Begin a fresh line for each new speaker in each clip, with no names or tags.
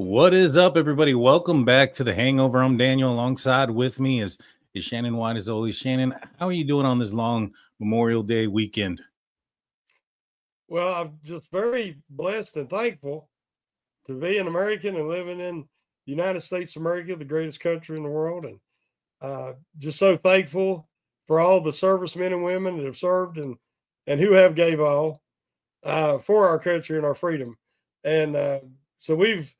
What is up, everybody? Welcome back to the Hangover. I'm Daniel. Alongside with me is Shannon White, as always. Shannon, how are you doing on this long Memorial Day weekend?
Well, I'm just very blessed and thankful to be an American and living in the United States of America, the greatest country in the world. And just so thankful for all the servicemen and women that have served and who have gave all for our country and our freedom. And so we've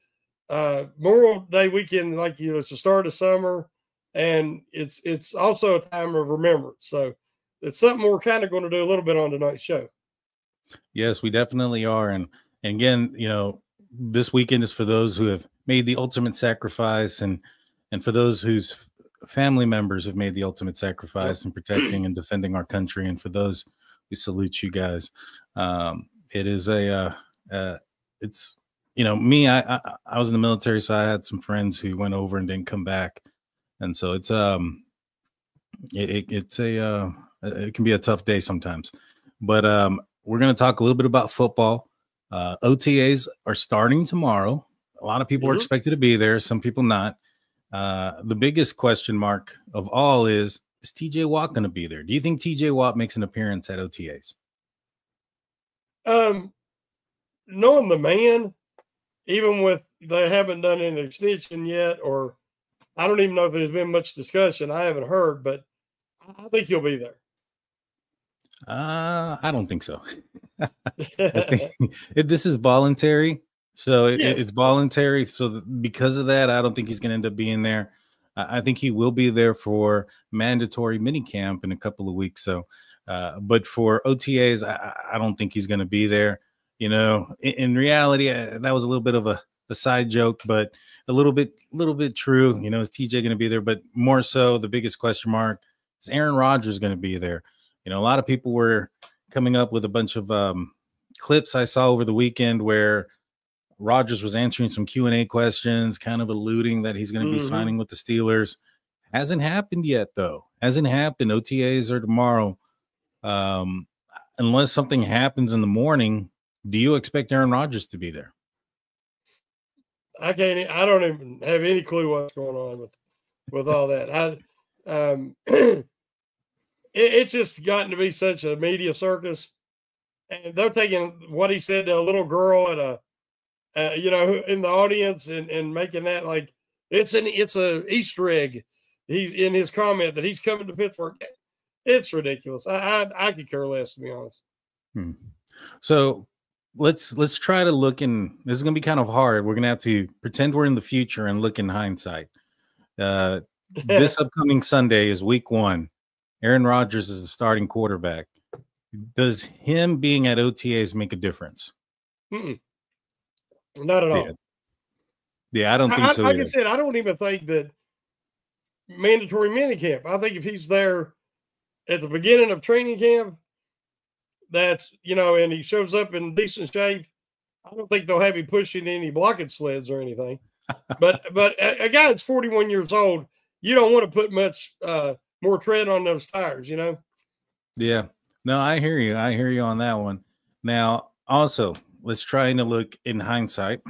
Memorial Day weekend, it's the start of summer, and it's also a time of remembrance. So it's something we're kind of going to do a little bit on tonight's show.
Yes, we definitely are. And again, this weekend is for those who have made the ultimate sacrifice and for those whose family members have made the ultimate sacrifice in protecting and defending our country. And for those, we salute you guys. It is it's, me, I was in the military, so I had some friends who went over and didn't come back. And so it can be a tough day sometimes, but, we're going to talk a little bit about football. OTA'S are starting tomorrow. A lot of people are expected to be there, some people not. The biggest question mark of all is TJ Watt going to be there? Do you think TJ Watt makes an appearance at OTA'S?
Knowing the man, even with they haven't done an extension yet, or I don't even know if there's been much discussion. I haven't heard, but I think he'll be there.
I don't think so. I think this is voluntary. So it's voluntary. So because of that, I don't think he's going to end up being there. I think he will be there for mandatory mini camp in a couple of weeks. So, but for OTAs, I don't think he's going to be there. In reality, that was a little bit of a side joke, but a little bit true. Is TJ going to be there? But more so, the biggest question mark is Aaron Rodgers going to be there? A lot of people were coming up with a bunch of clips I saw over the weekend where Rodgers was answering some Q&A questions, kind of alluding that he's going to be signing with the Steelers. Hasn't happened yet, though. Hasn't happened. OTAs are tomorrow. Unless something happens in the morning, do you expect Aaron Rodgers to be there?
I don't even have any clue what's going on with all that. It's just gotten to be such a media circus, and they're taking what he said to a little girl at in the audience and making that like it's a Easter egg. He's in his comment that he's coming to Pittsburgh. It's ridiculous. I could care less, to be honest.
So let's try to look in. This is going to be kind of hard. We're going to have to pretend we're in the future and look in hindsight. This upcoming Sunday is week 1. Aaron Rodgers is the starting quarterback. Does him being at OTAs make a difference?
Not at all.
Yeah, I don't think so.
Like I said, I don't even think that mandatory minicamp. I think if he's there at the beginning of training camp, and he shows up in decent shape, I don't think they'll have him pushing any blocking sleds or anything. But a guy that's 41 years old, you don't want to put much more tread on those tires,
Yeah, no, I hear you. I hear you on that one. Now, also, let's try to look in hindsight.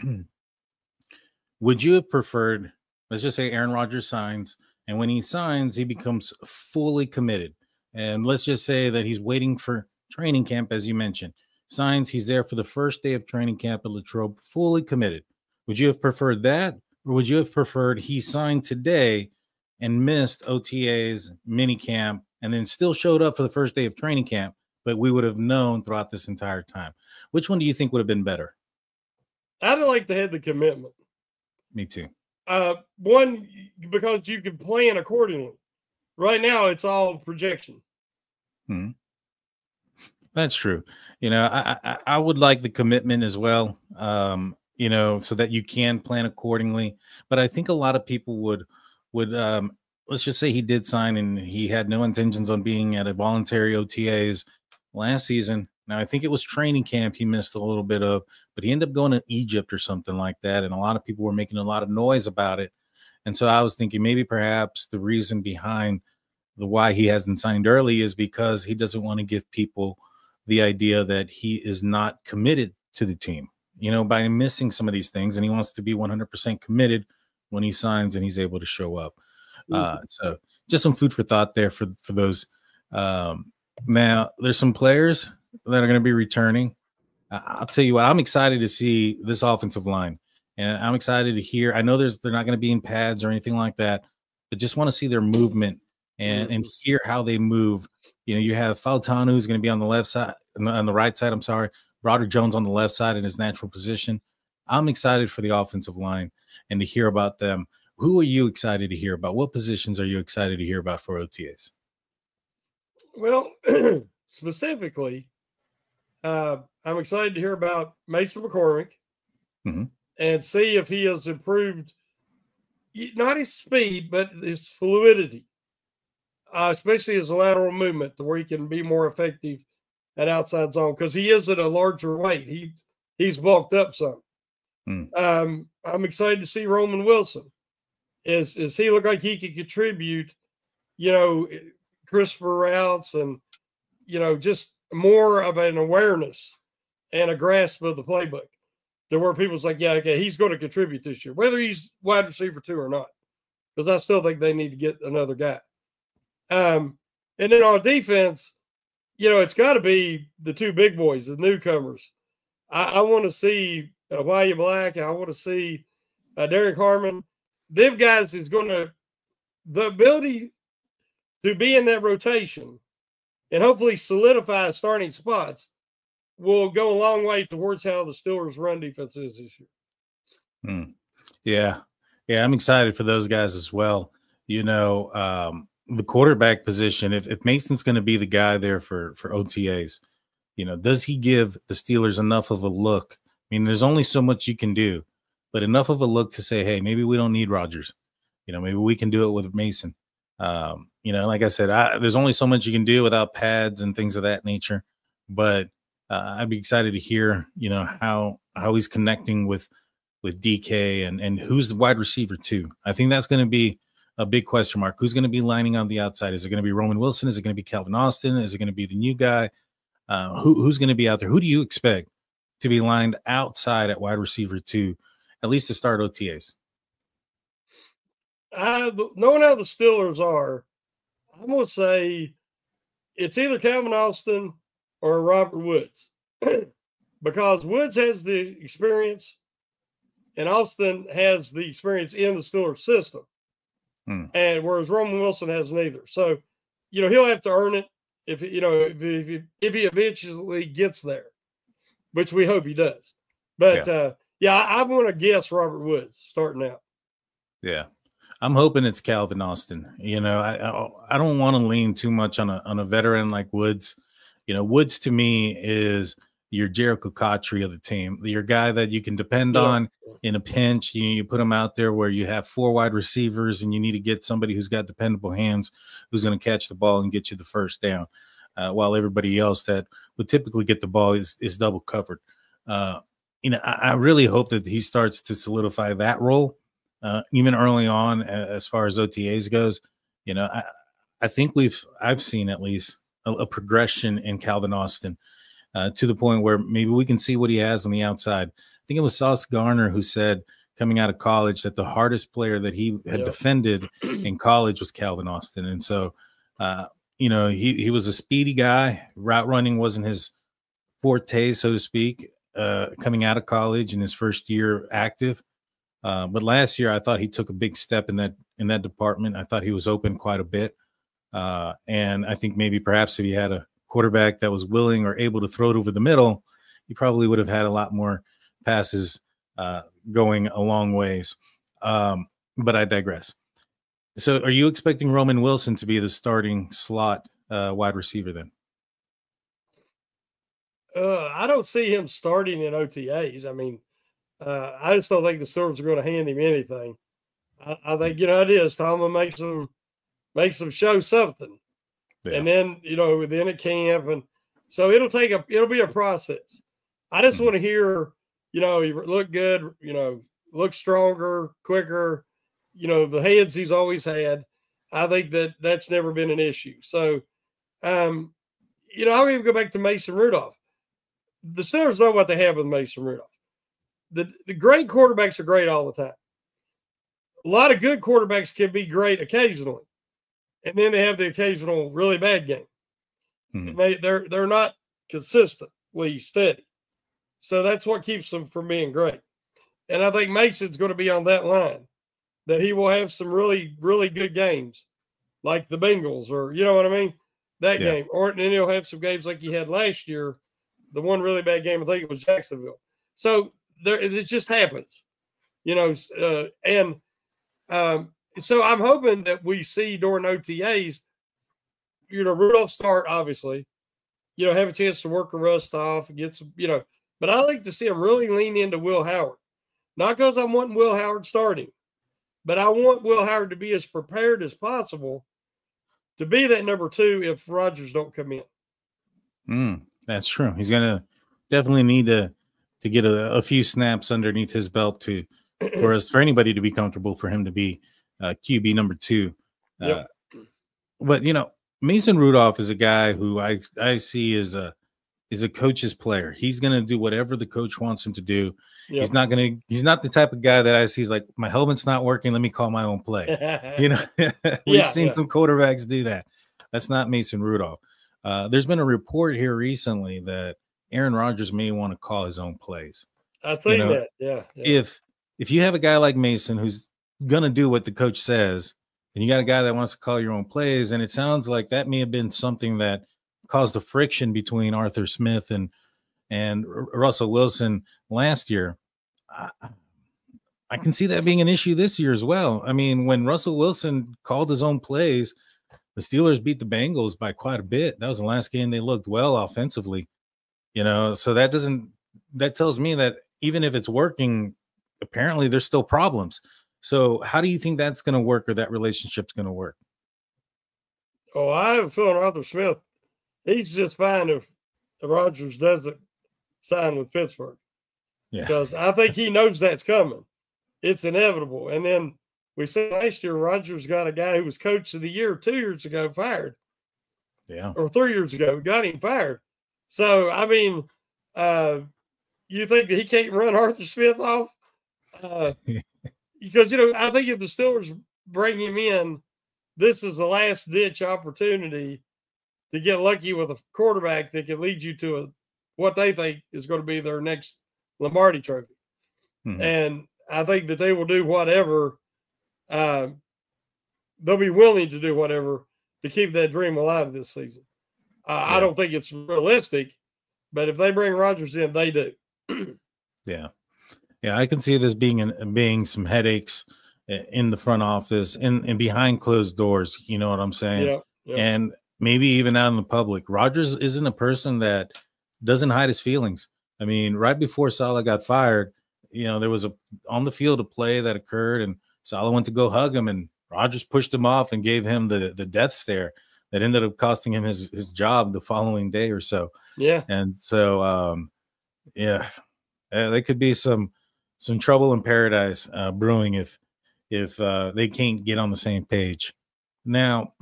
Would you have preferred, let's just say Aaron Rodgers signs, and when he signs, he becomes fully committed. And let's just say that he's waiting for training camp, as you mentioned. Signs, he's there for the first day of training camp at Latrobe, fully committed. Would you have preferred that? Or would you have preferred he signed today and missed OTA's mini camp and then still showed up for the first day of training camp, but we would have known throughout this entire time? Which one do you think would have been better?
I'd like to have the commitment.
Me too.
One, because you can plan accordingly. Right now, it's all projection.
That's true. I would like the commitment as well, so that you can plan accordingly. But I think a lot of people would let's just say he did sign and he had no intentions on being at a voluntary OTAs last season. Now, I think it was training camp he missed a little bit of, but he ended up going to Egypt or something like that. And a lot of people were making a lot of noise about it. And so I was thinking maybe perhaps the reason behind the why he hasn't signed early is because he doesn't want to give people the idea that he is not committed to the team. by missing some of these things, and he wants to be 100% committed when he signs and he's able to show up. So just some food for thought there for those. Now there's some players that are going to be returning. I'll tell you what, I'm excited to see this offensive line, and I'm excited to hear. I know they're not going to be in pads or anything like that, but just want to see their movement and hear how they move. You have Fautanu, who's going to be on the left side, on the right side. I'm sorry, Broderick Jones on the left side in his natural position. I'm excited for the offensive line and to hear about them. Who are you excited to hear about? What positions are you excited to hear about for OTAs?
Well, specifically, I'm excited to hear about Mason McCormick and see if he has improved, not his speed, but his fluidity, especially his lateral movement, to where he can be more effective at outside zone, because he is at a larger weight. He's bulked up some. I'm excited to see Roman Wilson. Is he look like he could contribute, crisper routes and, just more of an awareness and a grasp of the playbook, to where people's like, yeah, okay, he's going to contribute this year, whether he's wide receiver 2 or not, because I still think they need to get another guy. And then on defense, it's got to be the 2 big boys, the newcomers. I want to see Wyatt Black. I want to see Derek Harmon. Them guys is going to, the ability to be in that rotation and hopefully solidify starting spots will go a long way towards how the Steelers' run defense is this year.
Yeah, I'm excited for those guys as well. The quarterback position, if Mason's going to be the guy there for OTAs, does he give the Steelers enough of a look? I mean, there's only so much you can do, but enough of a look to say, hey, maybe we don't need Rodgers. Maybe we can do it with Mason. Like I said, there's only so much you can do without pads and things of that nature. But I'd be excited to hear, how he's connecting with DK and who's the wide receiver too. I think that's going to be a big question mark. Who's going to be lining on the outside? Is it going to be Roman Wilson? Is it going to be Calvin Austin? Is it going to be the new guy? Who's going to be out there? Who do you expect to be lined outside at wide receiver 2, at least to start OTAs?
Knowing how the Steelers are, I'm going to say it's either Calvin Austin or Robert Woods, because Woods has the experience and Austin has the experience in the Steelers system, and whereas Roman Wilson has neither. So, he'll have to earn it if he eventually gets there, which we hope he does. But I'm going to guess Robert Woods starting out.
Yeah. I'm hoping it's Calvin Austin. I don't want to lean too much on a veteran like Woods. Woods to me is your Jericho Cotchery of the team, your guy that you can depend on in a pinch. You put him out there where you have 4 wide receivers and you need to get somebody who's got dependable hands, who's going to catch the ball and get you the first down, while everybody else that would typically get the ball is double covered. I really hope that he starts to solidify that role. Even early on, as far as OTAs goes, I think I've seen at least a progression in Calvin Austin to the point where maybe we can see what he has on the outside. I think it was Sauce Garner who said coming out of college that the hardest player that he had defended in college was Calvin Austin. And so, he was a speedy guy. Route running wasn't his forte, so to speak, coming out of college in his first year active. But last year, I thought he took a big step in that department. I thought he was open quite a bit. And I think maybe perhaps if he had a quarterback that was willing or able to throw it over the middle, he probably would have had a lot more passes going a long ways. But I digress. So are you expecting Roman Wilson to be the starting slot wide receiver then?
I don't see him starting in OTAs. I mean, I just don't think the Steelers are going to hand him anything. I think, it is time to make them show something. Yeah. And then, then at camp. And so it'll be a process. I just want to hear, you look good, look stronger, quicker, the hands he's always had. I think that's never been an issue. So, I'll even go back to Mason Rudolph. The Steelers know what they have with Mason Rudolph. the great quarterbacks are great all the time. A lot of good quarterbacks can be great occasionally, and then they have the occasional really bad game. And they're not consistently steady. So that's what keeps them from being great. And I think Mason's going to be on that line, that he will have some really, really good games like the Bengals, or you know what I mean? That game. Or then he'll have some games like he had last year. The one really bad game, I think it was Jacksonville. So it just happens, you know. So I'm hoping that we see during OTAs, you know, Rudolph start, obviously, you know, have a chance to work a rust off and get some, you know, but I like to see him really lean into Will Howard. Not because I'm wanting Will Howard starting, but I want Will Howard to be as prepared as possible to be that number 2 if Rodgers don't come in.
That's true. He's going to definitely need to get a few snaps underneath his belt for anybody to be comfortable for him to be QB number 2. But, you know, Mason Rudolph is a guy who I see as a coach's player. He's going to do whatever the coach wants him to do. Yep. He's not the type of guy that I see is like, my helmet's not working, let me call my own play. You know, we've seen some quarterbacks do that. That's not Mason Rudolph. There's been a report here recently that Aaron Rodgers may want to call his own plays.
I think that, yeah.
If you have a guy like Mason who's going to do what the coach says, and you got a guy that wants to call your own plays, and it sounds like that may have been something that caused a friction between Arthur Smith and Russell Wilson last year. I can see that being an issue this year as well. I mean, when Russell Wilson called his own plays, the Steelers beat the Bengals by quite a bit. That was the last game they looked well offensively, you know, so that tells me that even if it's working, apparently there's still problems. So how do you think that's going to work, or that relationship's going to work?
Oh, I have a feeling Arthur Smith, he's just fine if Rodgers doesn't sign with Pittsburgh. Yeah. Because I think he knows that's coming. It's inevitable. And then we said last year, Rodgers got a guy who was coach of the year 2 years ago fired.
Yeah.
Or 3 years ago, got him fired. So, I mean, you think that he can't run Arthur Smith off? Because, you know, I think if the Steelers bring him in, this is the last ditch opportunity to get lucky with a quarterback that can lead you to what they think is going to be their next Lombardi trophy. And I think that they will do whatever. They'll be willing to do whatever to keep that dream alive this season. I don't think it's realistic, but if they bring Rodgers in, they do.
Yeah, I can see this being some headaches in the front office and behind closed doors. You know what I'm saying?
Yeah.
And maybe even out in the public. Rodgers isn't a person that doesn't hide his feelings. I mean, right before Saleh got fired, you know, there was on the field a play that occurred, and Saleh went to go hug him, and Rodgers pushed him off and gave him the death stare that ended up costing him his job the following day or so.
Yeah.
And so, there could be some trouble in paradise brewing if they can't get on the same page. Now,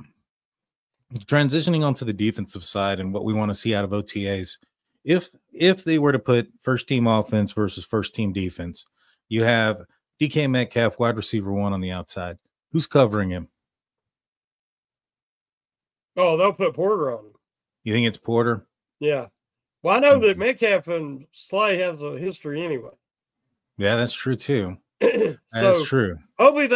transitioning onto the defensive side and what we want to see out of OTAs, if they were to put first team offense versus first team defense, you have DK Metcalf, wide receiver 1 on the outside. Who's covering him?
Oh, they'll put Porter on him.
You think it's Porter?
Yeah. Well, I know that Metcalf and Slay have a history anyway.
Yeah, that's true too. That's true.
Hopefully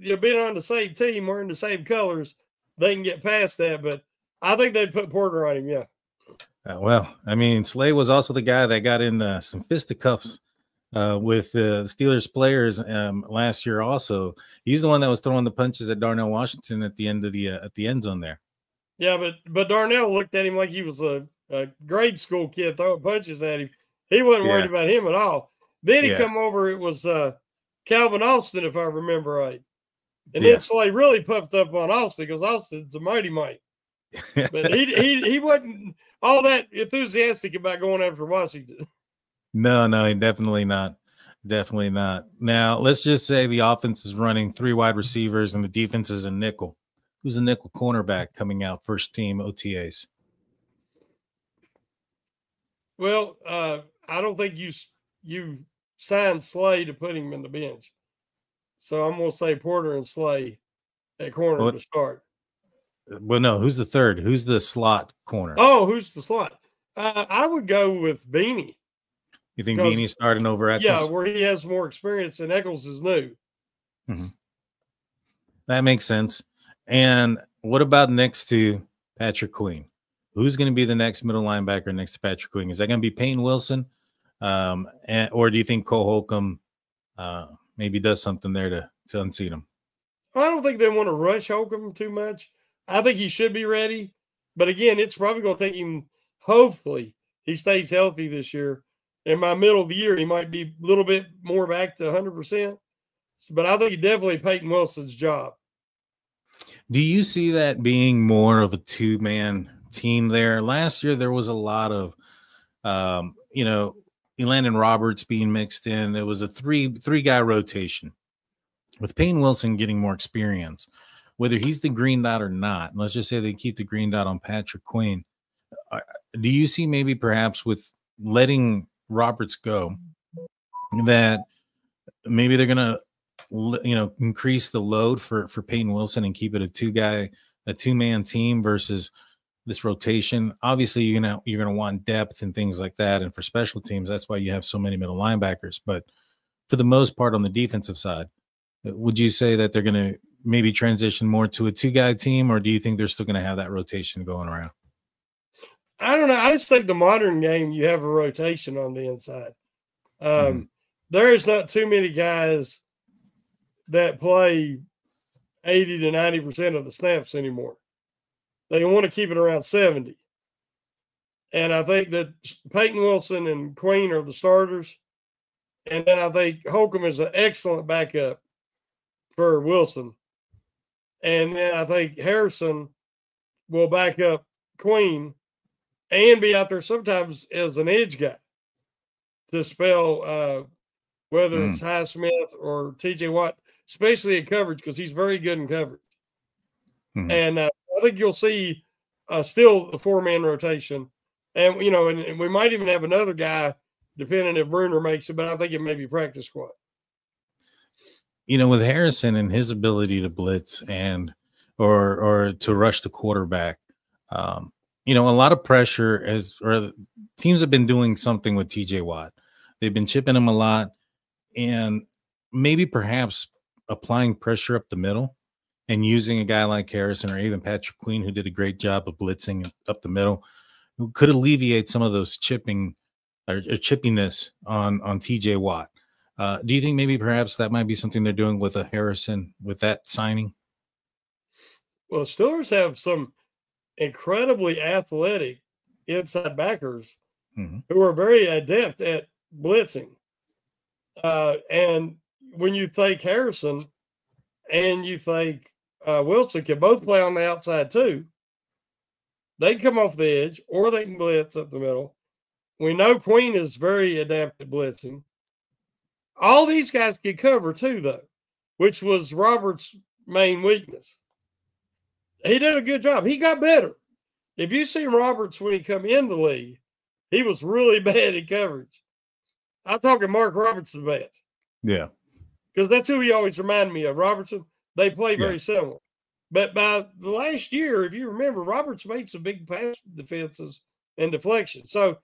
they're being on the same team, wearing the same colors, they can get past that. But I think they'd put Porter on him. Yeah.
Well, I mean, Slay was also the guy that got in some fisticuffs with the Steelers players last year. Also, he's the one that was throwing the punches at Darnell Washington at the end of at the end zone there.
Yeah, but Darnell looked at him like he was a grade school kid throwing punches at him. He wasn't worried about him at all. Then he come over. It was Calvin Austin, if I remember right. And then Slay really puffed up on Austin because Austin's a mighty mite. But he wasn't all that enthusiastic about going after Washington.
No, he definitely not. Definitely not. Now, let's just say the offense is running 3 wide receivers and the defense is a nickel. Who's the nickel cornerback coming out first team OTAs?
Well, I don't think you signed Slay to put him in the bench. So I'm going to say Porter and Slay at corner to start.
Well, no, who's the third? Who's the slot corner?
Oh, who's the slot? I would go with Beanie.
You think Beanie's starting over Eccles?
Yeah, where he has more experience and Eccles is new.
Mm-hmm. That makes sense. And what about next to Patrick Queen? Who's going to be the next middle linebacker next to Patrick Queen? Is that going to be Peyton Wilson? Or do you think Cole Holcomb maybe does something there to unseat him?
I don't think they want to rush Holcomb too much. I think he should be ready. But again, it's probably going to take him, hopefully, he stays healthy this year. In my middle of the year, he might be a little bit more back to 100%. But I think definitely Peyton Wilson's job.
Do you see that being more of a two-man team there? Last year, there was a lot of, Elandon Roberts being mixed in. There was a three-guy rotation. With Peyton Wilson getting more experience, whether he's the green dot or not, let's just say they keep the green dot on Patrick Queen. Do you see maybe perhaps with letting Roberts go that maybe they're going to, increase the load for Peyton Wilson and keep it a two-man team versus this rotation? Obviously, you're gonna want depth and things like that, and for special teams, that's why you have so many middle linebackers. But for the most part, on the defensive side, would you say that they're going to maybe transition more to a two-guy team, or do you think they're still going to have that rotation going around?
I don't know. I just think the modern game, you have a rotation on the inside. There is not too many guys that play 80 to 90% of the snaps anymore. They want to keep it around 70. And I think that Peyton Wilson and Queen are the starters. And then I think Holcomb is an excellent backup for Wilson. And then I think Harrison will back up Queen and be out there sometimes as an edge guy to spell whether it's Highsmith or TJ Watt, especially in coverage, because he's very good in coverage. And I think you'll see still the four-man rotation. And, and we might even have another guy, depending if Bruner makes it, but I think it may be practice squad.
With Harrison and his ability to blitz or to rush the quarterback, a lot of pressure or teams have been doing something with TJ Watt. They've been chipping him a lot and maybe perhaps applying pressure up the middle and using a guy like Harrison or even Patrick Queen, who did a great job of blitzing up the middle, who could alleviate some of those chipping or chippiness on TJ Watt. Do you think maybe perhaps that might be something they're doing with a Harrison with that signing?
Well, Steelers have some incredibly athletic inside backers who are very adept at blitzing. And when you think Harrison and you think Wilson can both play on the outside too, they can come off the edge or they can blitz up the middle. We know Queen is very adept at blitzing. All these guys can cover too, though, which was Roberts' main weakness. He did a good job. He got better. If you see Roberts when he come in the league, he was really bad at coverage. I'm talking Mark Robertson bad.
Yeah.
Because that's who he always reminded me of. Robertson, they play very similar. But by the last year, if you remember, Roberts made some big pass defenses and deflections. So,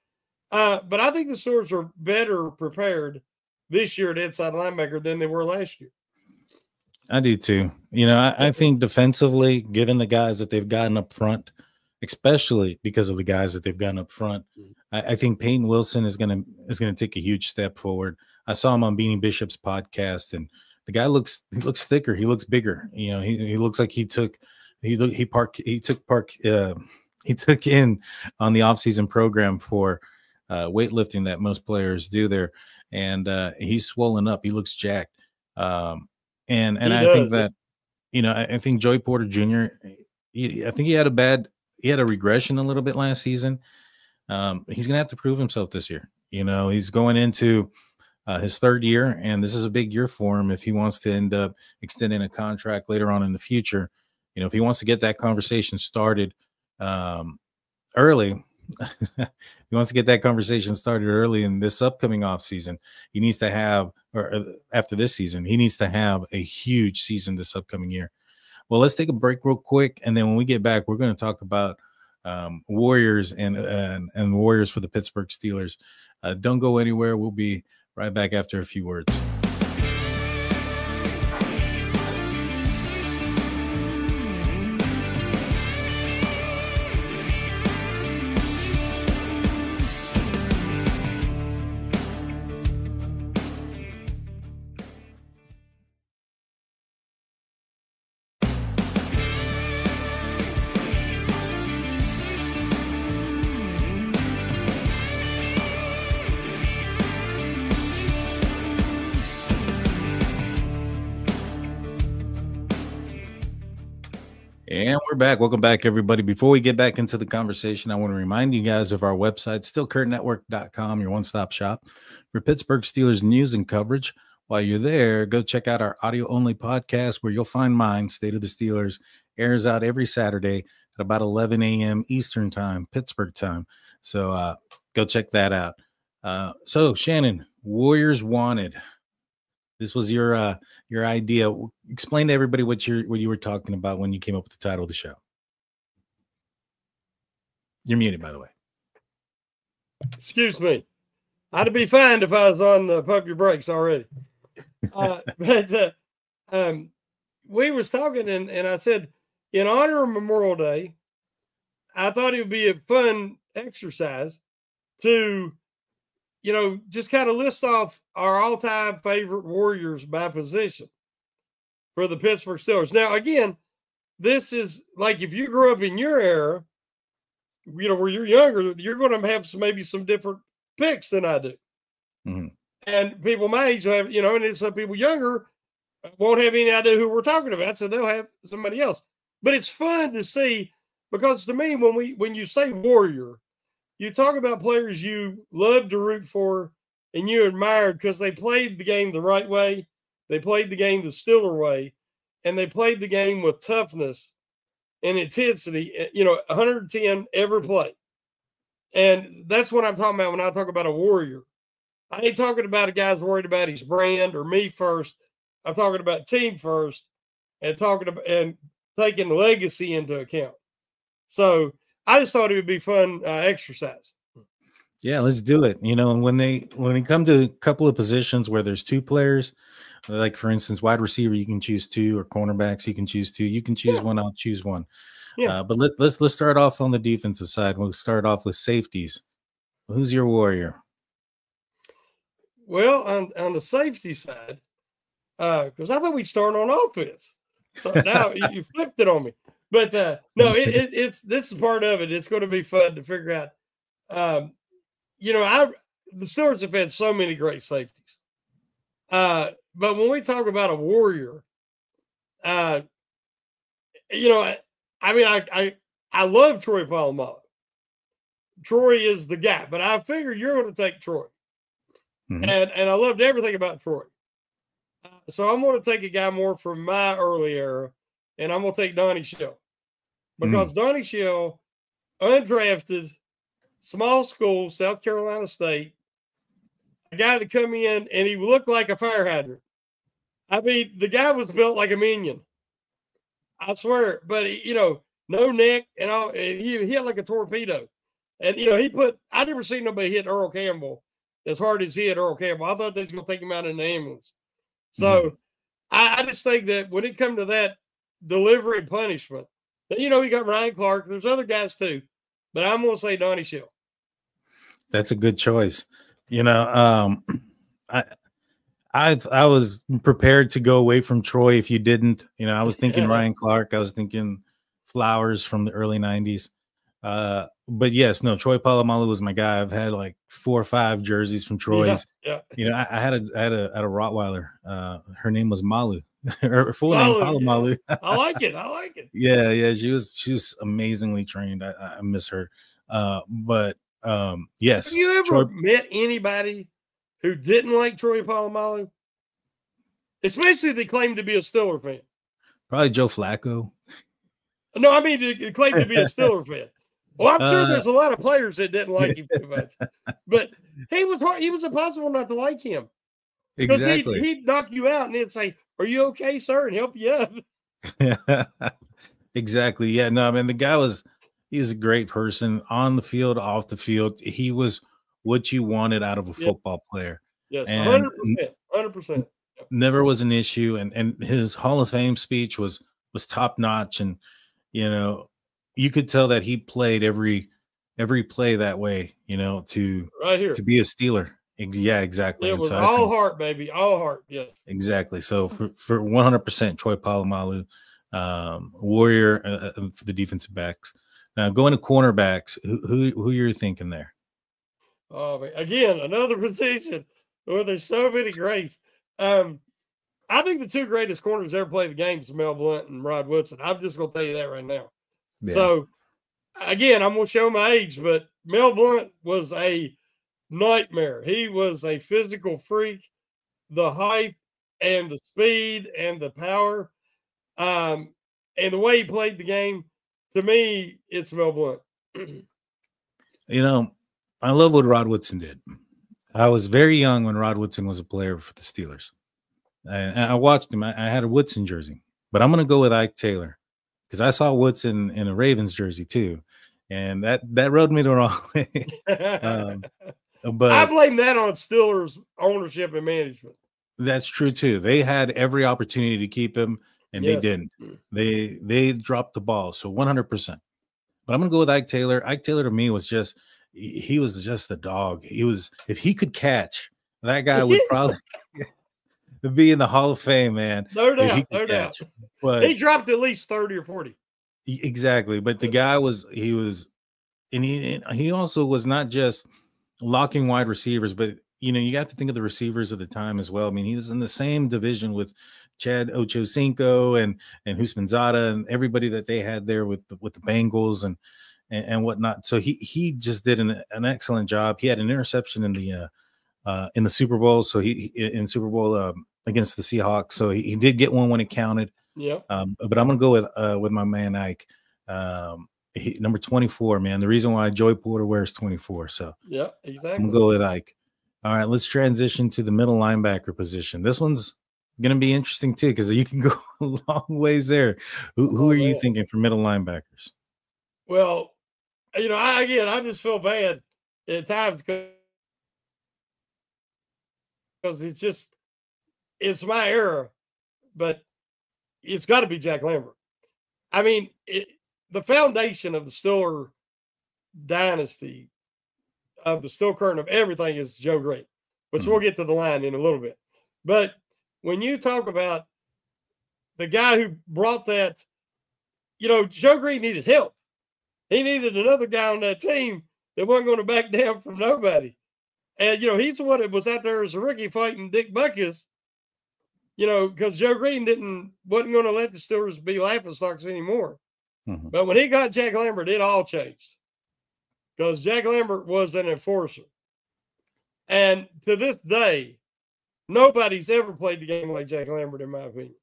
but I think the Steelers are better prepared this year at inside linebacker than they were last year.
I do too. I think defensively, given the guys that they've gotten up front, especially because of the guys that they've gotten up front, I think Peyton Wilson is gonna take a huge step forward. I saw him on Beanie Bishop's podcast, and the guy looks thicker. He looks bigger. He looks like he took in on the offseason program for weightlifting that most players do there. And he's swollen up. He looks jacked. And I think that, I think Joey Porter Jr., I think he had a regression a little bit last season. He's going to have to prove himself this year. He's going into his third year, and this is a big year for him if he wants to end up extending a contract later on in the future. If he wants to get that conversation started early, he wants to get that conversation started early in this upcoming off season. He needs to have, or after this season, he needs to have a huge season this upcoming year. Well, let's take a break real quick, and then when we get back, we're going to talk about Warriors and Warriors for the Pittsburgh Steelers. Don't go anywhere. We'll be right back after a few words. And we're back. Welcome back, everybody. Before we get back into the conversation, I want to remind you guys of our website, stillcurtnetwork.com, your one-stop shop for Pittsburgh Steelers news and coverage. While you're there, go check out our audio-only podcast where you'll find mine, State of the Steelers, airs out every Saturday at about 11 a.m. Eastern time, Pittsburgh time. So go check that out. So, Shannon, Warriors Wanted. This was your idea. Explain to everybody what you were talking about when you came up with the title of the show. You're muted, by the way.
Excuse me. I'd be fine if I was on Pump Your Brakes already. But we was talking, and I said, in honor of Memorial Day, I thought it would be a fun exercise to, just kind of list off our all-time favorite Warriors by position for the Pittsburgh Steelers. Now, again, this is like if you grew up in your era, where you're younger, you're going to have maybe some different picks than I do. Mm-hmm. And people my age have, and then some people younger won't have any idea who we're talking about, so they'll have somebody else. But it's fun to see, because to me, when you say Warrior, you talk about players you love to root for and you admired because they played the game the right way, they played the game the Steeler way, and they played the game with toughness and intensity, 110 every play. And that's what I'm talking about when I talk about a Warrior. I ain't talking about a guy's worried about his brand or me first. I'm talking about team first and taking legacy into account. So I just thought it would be fun exercise.
Yeah, let's do it. And when it come to a couple of positions where there's two players, like for instance, wide receiver, you can choose two, or cornerbacks, you can choose two. You can choose one, I'll choose one. Yeah. But let's start off on the defensive side. We'll start off with safeties. Who's your Warrior?
Well, on the safety side, because I thought we'd start on offense. So now you flipped it on me. But no, this is part of it. It's going to be fun to figure out. The Steelers have had so many great safeties. But when we talk about a Warrior, I love Troy Polamalu. Troy is the guy, but I figure you're going to take Troy. Mm-hmm. And I loved everything about Troy. So I'm going to take a guy more from my early era, and I'm going to take Donnie Shell. Because Donnie Shell, undrafted, small school, South Carolina State, a guy that come in, and he looked like a fire hydrant. I mean, the guy was built like a minion. I swear. But, no neck, and all. He hit like a torpedo. And, I never seen nobody hit Earl Campbell as hard as he hit Earl Campbell. I thought they was going to take him out in the ambulance. So I just think that when it comes to that delivery and punishment, you got Ryan Clark. There's other guys too, but I'm going to say Donnie Shell.
That's a good choice. I was prepared to go away from Troy if you didn't. I was thinking Ryan Clark. I was thinking Flowers from the early 90s. But yes, no, Troy Polamalu was my guy. I've had like 4 or 5 jerseys from Troy's. Yeah. I had a Rottweiler. Her name was Malu. Her full name Polamalu.
Yeah. I like it.
Yeah. She was amazingly trained. I miss her. But yes.
Have you ever met anybody who didn't like Troy Polamalu? Especially if they claim to be a Steeler fan.
Probably Joe Flacco.
No, I mean, they claim to be a Steeler fan. Well, I'm sure there's a lot of players that didn't like him too much, but he was hard. He was impossible not to like him because
Exactly.
he'd knock you out and he'd say, "Are you okay, sir?" and help you up.
Exactly. Yeah. No, I mean, he's a great person on the field, off the field. He was what you wanted out of a football player.
Yes,
And
100%, 100%.
never was an issue. And his Hall of Fame speech was top notch. And, you could tell that he played every play that way,
Right here.
to be a Steeler. Yeah, exactly.
It was all heart, baby. All heart. Yes.
Exactly. So for 100%, Troy Polamalu, Warrior for the defensive backs. Now going to cornerbacks, who you're thinking there?
Oh, man. Again, another position where there's so many greats. I think the two greatest corners ever played the game is Mel Blount and Rod Woodson. I'm just going to tell you that right now. Yeah. So, again, I'm going to show my age, but Mel Blount was a nightmare. He was a physical freak. The height and the speed and the power, and the way he played the game, to me, it's Mel Blount.
I love what Rod Woodson did. I was very young when Rod Woodson was a player for the Steelers. And I watched him. I had a Woodson jersey, but I'm going to go with Ike Taylor because I saw Woodson in a Ravens jersey too. And that rubbed me the wrong way. But
I blame that on Steelers ownership and management.
That's true too. They had every opportunity to keep him, and they didn't. They dropped the ball. So 100%. But I'm going to go with Ike Taylor. Ike Taylor to me was just a dog. If he could catch, that guy would probably be in the Hall of Fame, man.
No doubt. But he dropped at least 30 or 40.
Exactly. But the guy he also was not just locking wide receivers, but you have to think of the receivers of the time as well. I mean, he was in the same division with Chad Ochocinco and Husmanzada and everybody that they had there with the Bengals and whatnot. So he just did an excellent job. He had an interception in the Super Bowl. So he in Super Bowl against the Seahawks. So he did get one when it counted.
Yeah.
But I'm gonna go with my man Ike. Number 24, man. The reason why Joey Porter wears 24. So
yeah, exactly.
I'm gonna go with Ike. All right, let's transition to the middle linebacker position. This one's gonna be interesting too, because you can go a long ways there. Who are you thinking for middle linebackers?
Well, I just feel bad at times because it's my era, but it's got to be Jack Lambert. I mean, the foundation of the Steeler dynasty, of the Steel Curtain, of everything is Joe Greene, which we'll get to the line in a little bit. But when you talk about the guy who brought that, Joe Greene needed help. He needed another guy on that team that wasn't going to back down from nobody. And, he's the one that was out there as a rookie fighting Dick Butkus, because Joe Greene wasn't going to let the Steelers be laughingstocks anymore. Mm-hmm. But when he got Jack Lambert, it all changed because Jack Lambert was an enforcer. And to this day, nobody's ever played the game like Jack Lambert, in my opinion.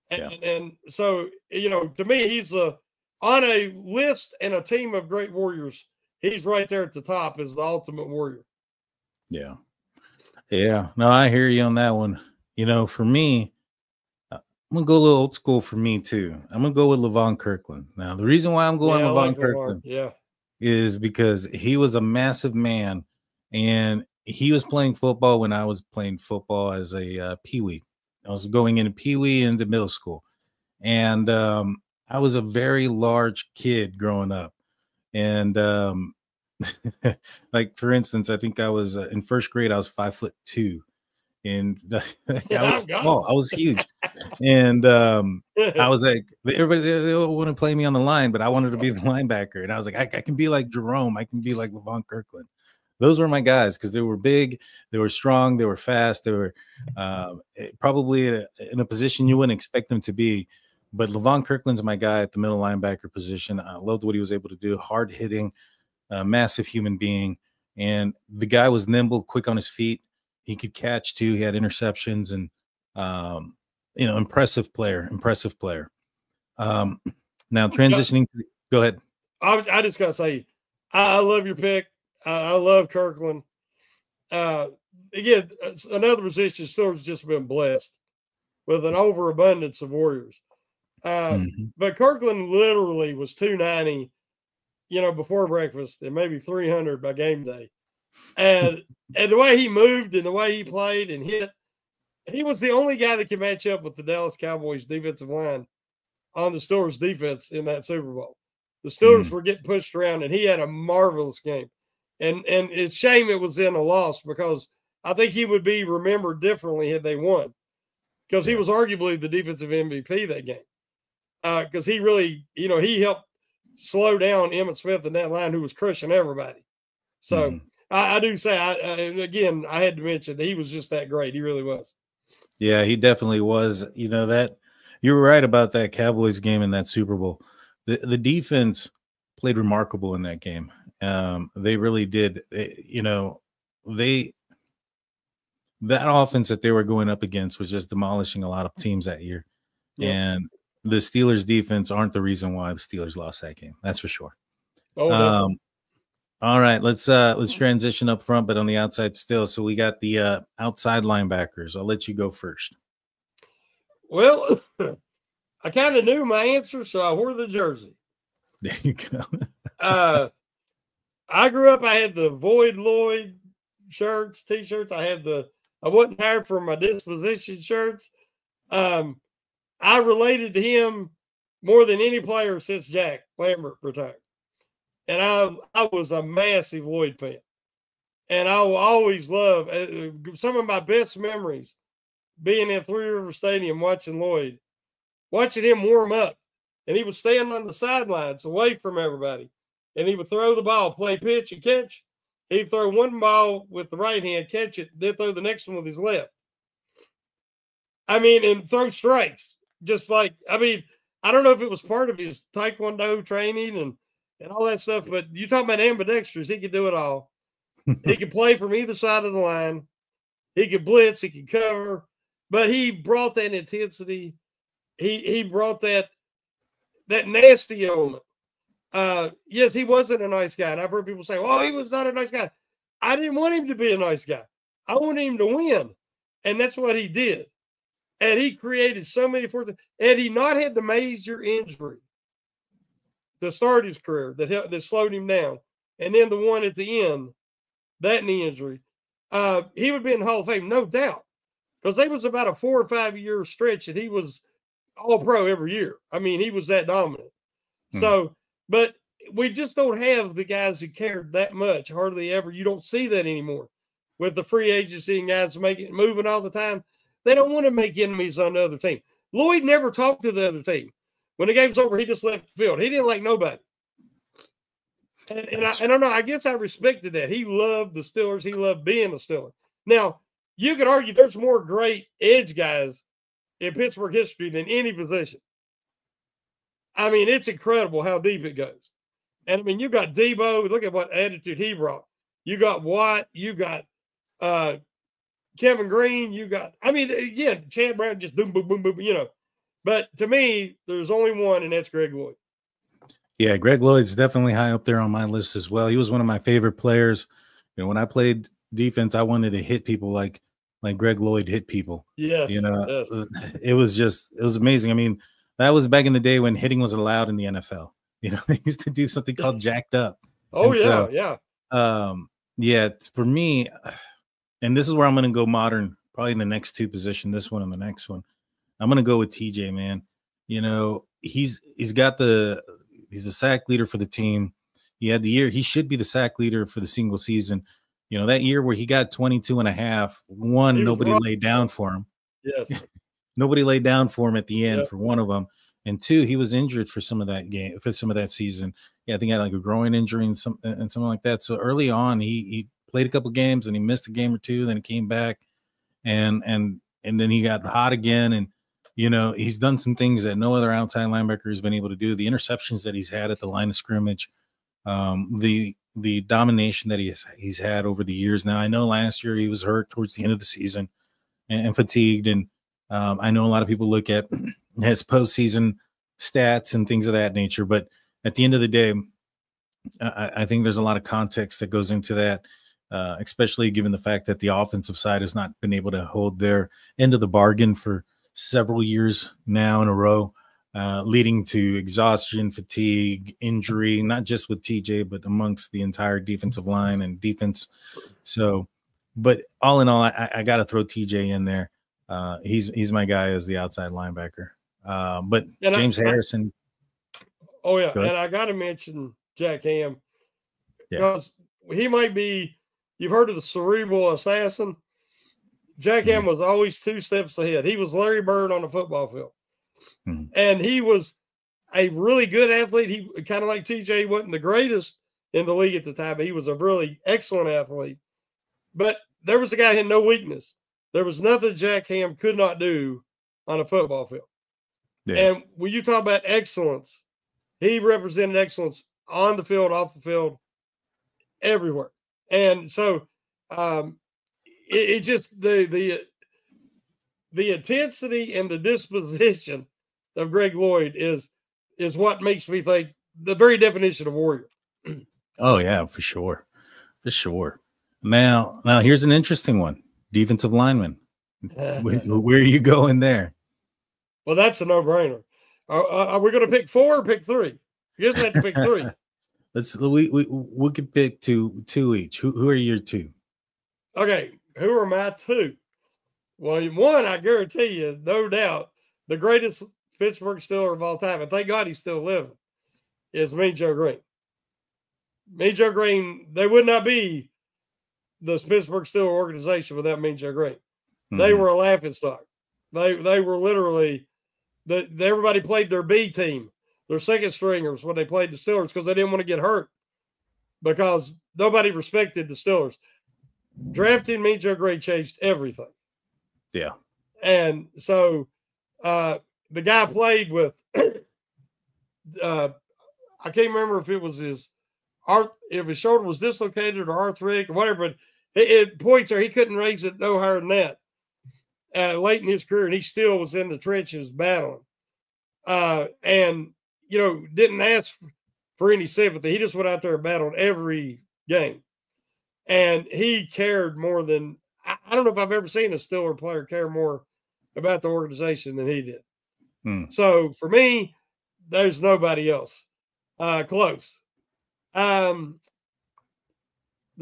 And so, to me, he's on a list and a team of great warriors. He's right there at the top as the ultimate warrior.
Yeah. Yeah. No, I hear you on that one. For me, I'm going to go a little old school for me too. I'm going to go with Levon Kirkland. Now, the reason why I'm going Levon Kirkland is because he was a massive man and he was playing football when I was playing football as a peewee. I was going into peewee into middle school. And I was a very large kid growing up. And like, for instance, I think I was in first grade, I was 5'2". And I was small. I was huge. And I was like, everybody, they want to play me on the line, but I wanted to be the linebacker. And I was like, I can be like Jerome. I can be like Levon Kirkland. Those were my guys because they were big, they were strong, they were fast, they were probably in a position you wouldn't expect them to be. But Levon Kirkland's my guy at the middle linebacker position. I loved what he was able to do. Hard hitting, massive human being. And the guy was nimble, quick on his feet. He could catch too. He had interceptions and, impressive player. Now transitioning to go ahead.
I just got to say, I love your pick. I love Kirkland. Again, another position Steelers just been blessed with an overabundance of Warriors. But Kirkland literally was 290, before breakfast, and maybe 300 by game day. And the way he moved and the way he played and hit, he was the only guy that could match up with the Dallas Cowboys defensive line on the Steelers defense in that Super Bowl. The Steelers were getting pushed around, and he had a marvelous game. And it's a shame it was in a loss, because I think he would be remembered differently had they won, because he was arguably the defensive MVP that game. Because he really, he helped slow down Emmitt Smith in that line, who was crushing everybody. So I do say, again, I had to mention that he was just that great. He really was.
Yeah, he definitely was. That you were right about that Cowboys game in that Super Bowl. The defense played remarkable in that game. They really did. That offense that they were going up against was just demolishing a lot of teams that year. Yeah. And the Steelers defense aren't the reason why the Steelers lost that game. That's for sure. All right, let's transition up front, but on the outside still. So we got the outside linebackers. I'll let you go first.
Well, I kind of knew my answer, so I wore the jersey.
There you go.
I grew up, I had the Void Lloyd shirts, T-shirts. I wasn't hired for my disposition shirts. I related to him more than any player since Jack Lambert retired. And I was a massive Lloyd fan. And I will always love some of my best memories being at Three River Stadium watching Lloyd, watching him warm up. And he would stand on the sidelines away from everybody. And he would throw the ball, play pitch and catch. He'd throw one ball with the right hand, catch it, then throw the next one with his left. And throw strikes. I don't know if it was part of his Taekwondo training and all that stuff, but you talk about ambidextrous, he could do it all. He could play from either side of the line. He could blitz, he could cover, but he brought that intensity. He brought that nasty element. Yes, he wasn't a nice guy. And I've heard people say, "Oh, he was not a nice guy." I didn't want him to be a nice guy. I wanted him to win. And that's what he did. And he created so many forces. Had he not had the major injury to start his career that slowed him down, and then the one at the end, that knee injury, he would be in the Hall of Fame, no doubt. Because there was about a 4 or 5 year stretch that he was all pro every year. He was that dominant. So, but we just don't have the guys who cared that much, hardly ever. You don't see that anymore with the free agency and guys moving all the time. They don't want to make enemies on the other team. Lloyd never talked to the other team. When the game's over, he just left the field. He didn't like nobody. And I don't know. I guess I respected that. He loved the Steelers. He loved being a Steeler. Now, you could argue there's more great edge guys in Pittsburgh history than any position. It's incredible how deep it goes. And, you got Debo. Look at what attitude he brought. You got Watt. You got Kevin Green, Chad Brown, just boom, boom, boom, boom, But to me, there's only one, and that's Greg Lloyd.
Yeah, Greg Lloyd's definitely high up there on my list as well. He was one of my favorite players. When I played defense, I wanted to hit people like Greg Lloyd hit people.
Yes.
Yes. It was amazing. That was back in the day when hitting was allowed in the NFL. They used to do something called jacked up.
Oh, yeah.
Yeah, for me, and this is where I'm going to go modern, probably in the next two position, this one and the next one. I'm going to go with TJ, man. He's a sack leader for the team. He had the year. He should be the sack leader for the single season. That year where he got 22 and a half, nobody laid down for him.
Yes.
Nobody laid down for him at the end for one of them. And two, he was injured for some of that game, for some of that season. Yeah, I think he had like a groin injury and something like that. So early on, he played a couple games and he missed a game or two. Then he came back and then he got hot again. And, he's done some things that no other outside linebacker has been able to do. The interceptions that he's had at the line of scrimmage, the domination that he's had over the years. Now, I know last year he was hurt towards the end of the season and fatigued. And I know a lot of people look at his postseason stats and things of that nature. But at the end of the day, I think there's a lot of context that goes into that, especially given the fact that the offensive side has not been able to hold their end of the bargain for several years now in a row, leading to exhaustion, fatigue, injury, not just with TJ, but amongst the entire defensive line and defense. So, but all in all, I got to throw TJ in there. He's my guy as the outside linebacker. But and James Harrison.
Oh, yeah. And I got to mention Jack Ham, because he might be, you've heard of the cerebral assassin. Jack Ham was always 2 steps ahead. He was Larry Bird on the football field. And he was a really good athlete. He kind of like TJ, wasn't the greatest in the league at the time, but he was a really excellent athlete. But there was a guy who had no weakness. There was nothing Jack Ham could not do on a football field. And when you talk about excellence, he represented excellence on the field, off the field, everywhere. And so it just the intensity and the disposition of Greg Lloyd is what makes me think the very definition of warrior.
Oh yeah, for sure. For sure. Now here's an interesting one. Defensive lineman. Where are you going there?
Well, that's a no-brainer. Are we going to pick 4 or pick 3? You guys have to pick 3.
We could pick two each. Who are your 2?
Okay, who are my 2? Well, one, I guarantee you, no doubt, the greatest Pittsburgh Steeler of all time, and thank God he's still living, is Mean Joe Green. Mean Joe Green, they would not be the Pittsburgh Steeler organization without Mean Joe Green. They were a laughingstock. They were literally everybody played their B team, their second stringers when they played the Steelers, because they didn't want to get hurt, because nobody respected the Steelers. Drafting Mean Joe Green changed everything.
Yeah.
And so the guy played with I can't remember if it was if his shoulder was dislocated or arthritic or whatever, but it points there he couldn't raise it no higher than that late in his career, and he still was in the trenches battling. And, didn't ask for any sympathy. He just went out there and battled every game. And he cared more than, I don't know if I've ever seen a Steeler player care more about the organization than he did. So for me, there's nobody else close. The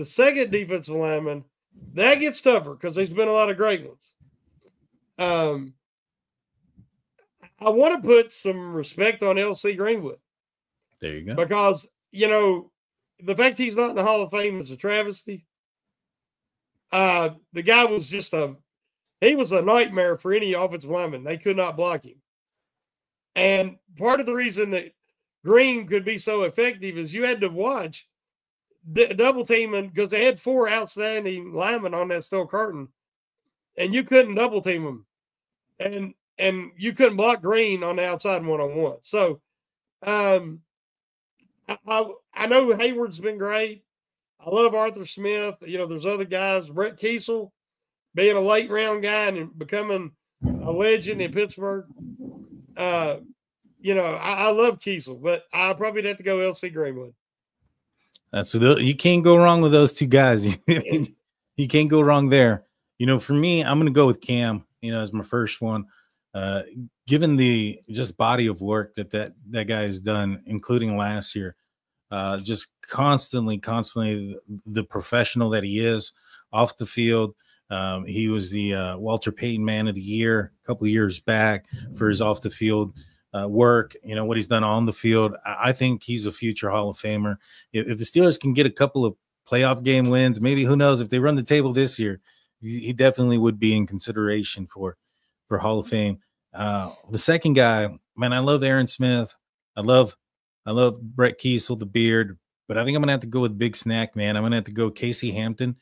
second defensive lineman, that gets tougher because there's been a lot of great ones. I want to put some respect on L.C. Greenwood.
There you go.
Because, the fact he's not in the Hall of Fame is a travesty. The guy was he was a nightmare for any offensive lineman. They could not block him. And part of the reason that Green could be so effective is you had to watch double teaming, because they had 4 outstanding linemen on that steel curtain, and you couldn't double team them. And you couldn't block Green on the outside one-on-one. So I know Hayward's been great. I love Arthur Smith. There's other guys. Brett Kiesel, being a late round guy and becoming a legend in Pittsburgh. I love Kiesel, but I probably have to go L.C. Greenwood.
You can't go wrong with those 2 guys. You can't go wrong there. For me, I'm going to go with Cam, as my first one. Given the just body of work that guy has done, including last year, just constantly the professional that he is off the field. He was the Walter Payton Man of the Year a couple of years back for his off the field work. What he's done on the field. I think he's a future Hall of Famer. If the Steelers can get a couple of playoff game wins, maybe, who knows, if they run the table this year, he definitely would be in consideration for Hall of Fame. The second guy, man, I love Aaron Smith. I love Brett Kiesel, the beard, but I think I'm gonna have to go with Big Snack, man. I'm gonna have to go Casey Hampton.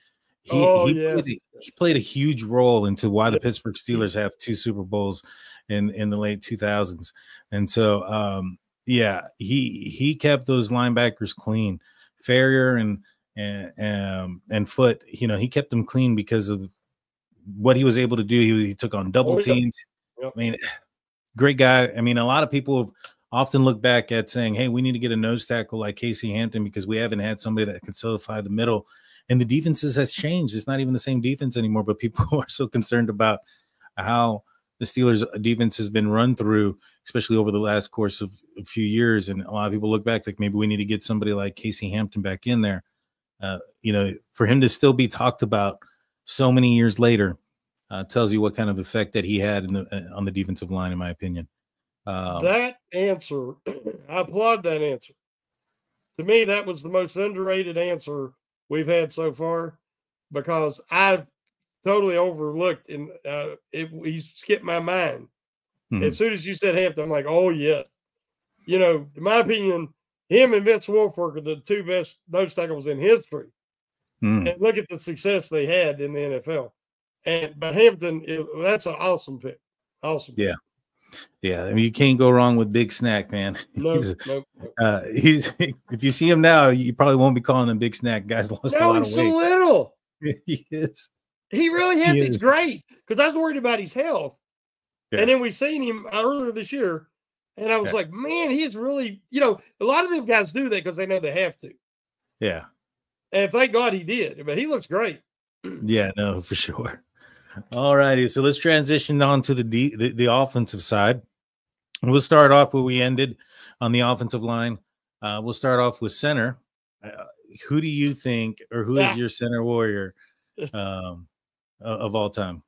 He played a huge role into why the Pittsburgh Steelers have 2 Super Bowls in the late 2000s. And so he kept those linebackers clean. Farrier and Foote, he kept them clean because of what he was able to do. He took on double teams. Yep. I mean, great guy. I mean, a lot of people often look back at saying, hey, we need to get a nose tackle like Casey Hampton because we haven't had somebody that can solidify the middle. And the defenses has changed. It's not even the same defense anymore, but people are so concerned about how the Steelers defense has been run through, especially over the last course of a few years. And a lot of people look back like maybe we need to get somebody like Casey Hampton back in there. For him to still be talked about so many years later tells you what kind of effect that he had on the defensive line, in my opinion.
That answer, I applaud that answer. To me, that was the most underrated answer we've had so far, because I've totally overlooked and he skipped my mind. Mm-hmm. As soon as you said Hampton, I'm like, oh yes. In my opinion, him and Vince Wilfork are the two best nose tackles in history. And look at the success they had in the NFL. But Hampton, that's an awesome pick. Awesome.
Yeah. Yeah. I mean, you can't go wrong with Big Snack, man.
Nope.
He's if you see him now, you probably won't be calling him Big Snack. Guy's lost a lot of weight.
He's so little.
He is.
He really has. It's great, because I was worried about his health. Yeah. And then we seen him earlier this year, and I was like, man, he's really, a lot of them guys do that because they know they have to.
Yeah.
And thank God he did. But he looks great.
Yeah, no, for sure. All righty. So let's transition on to the offensive side. We'll start off where we ended on the offensive line. We'll start off with center. Who do you think, or who is your center warrior of all time?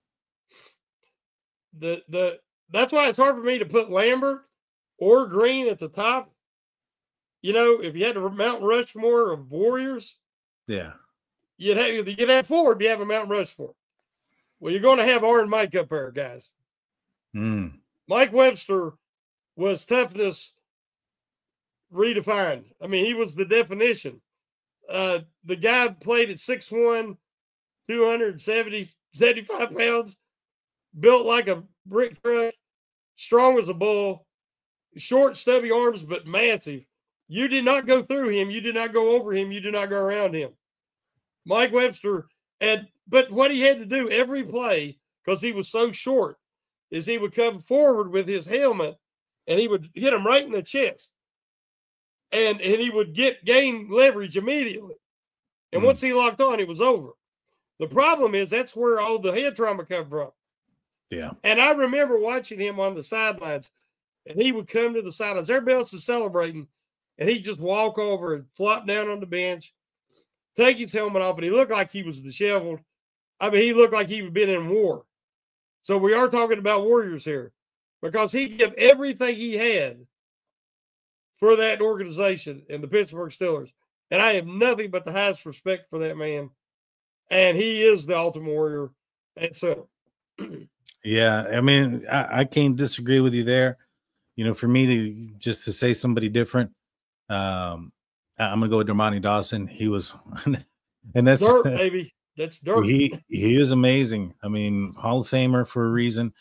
That's why it's hard for me to put Lambert or Green at the top. If you had a Mount Rushmore of warriors, you'd have four if you have a Mount Rushmore. Well, you're going to have R and Mike up there, guys. Mike Webster was toughness redefined. I mean, he was the definition. The guy played at 6'1", 75 pounds, built like a brick truck, strong as a bull, short, stubby arms, but massive. You did not go through him. You did not go over him. You did not go around him. Mike Webster, but what he had to do every play, because he was so short, is he would come forward with his helmet and he would hit him right in the chest. And he would gain leverage immediately. And once he locked on, it was over. The problem is that's where all the head trauma come from.
Yeah.
And I remember watching him on the sidelines, and he would come to the sidelines. Everybody else is celebrating, and he'd just walk over and flop down on the bench, take his helmet off, and he looked like he was disheveled. I mean, he looked like he had been in war. So we are talking about warriors here, because he gave everything he had for that organization and the Pittsburgh Steelers. And I have nothing but the highest respect for that man. And he is the ultimate warrior at center.
Yeah, I mean, I can't disagree with you there. For me to say somebody different, I'm gonna go with Dermontti Dawson. He was, and that's
dirt, baby. That's dirt.
He is amazing. I mean, Hall of Famer for a reason.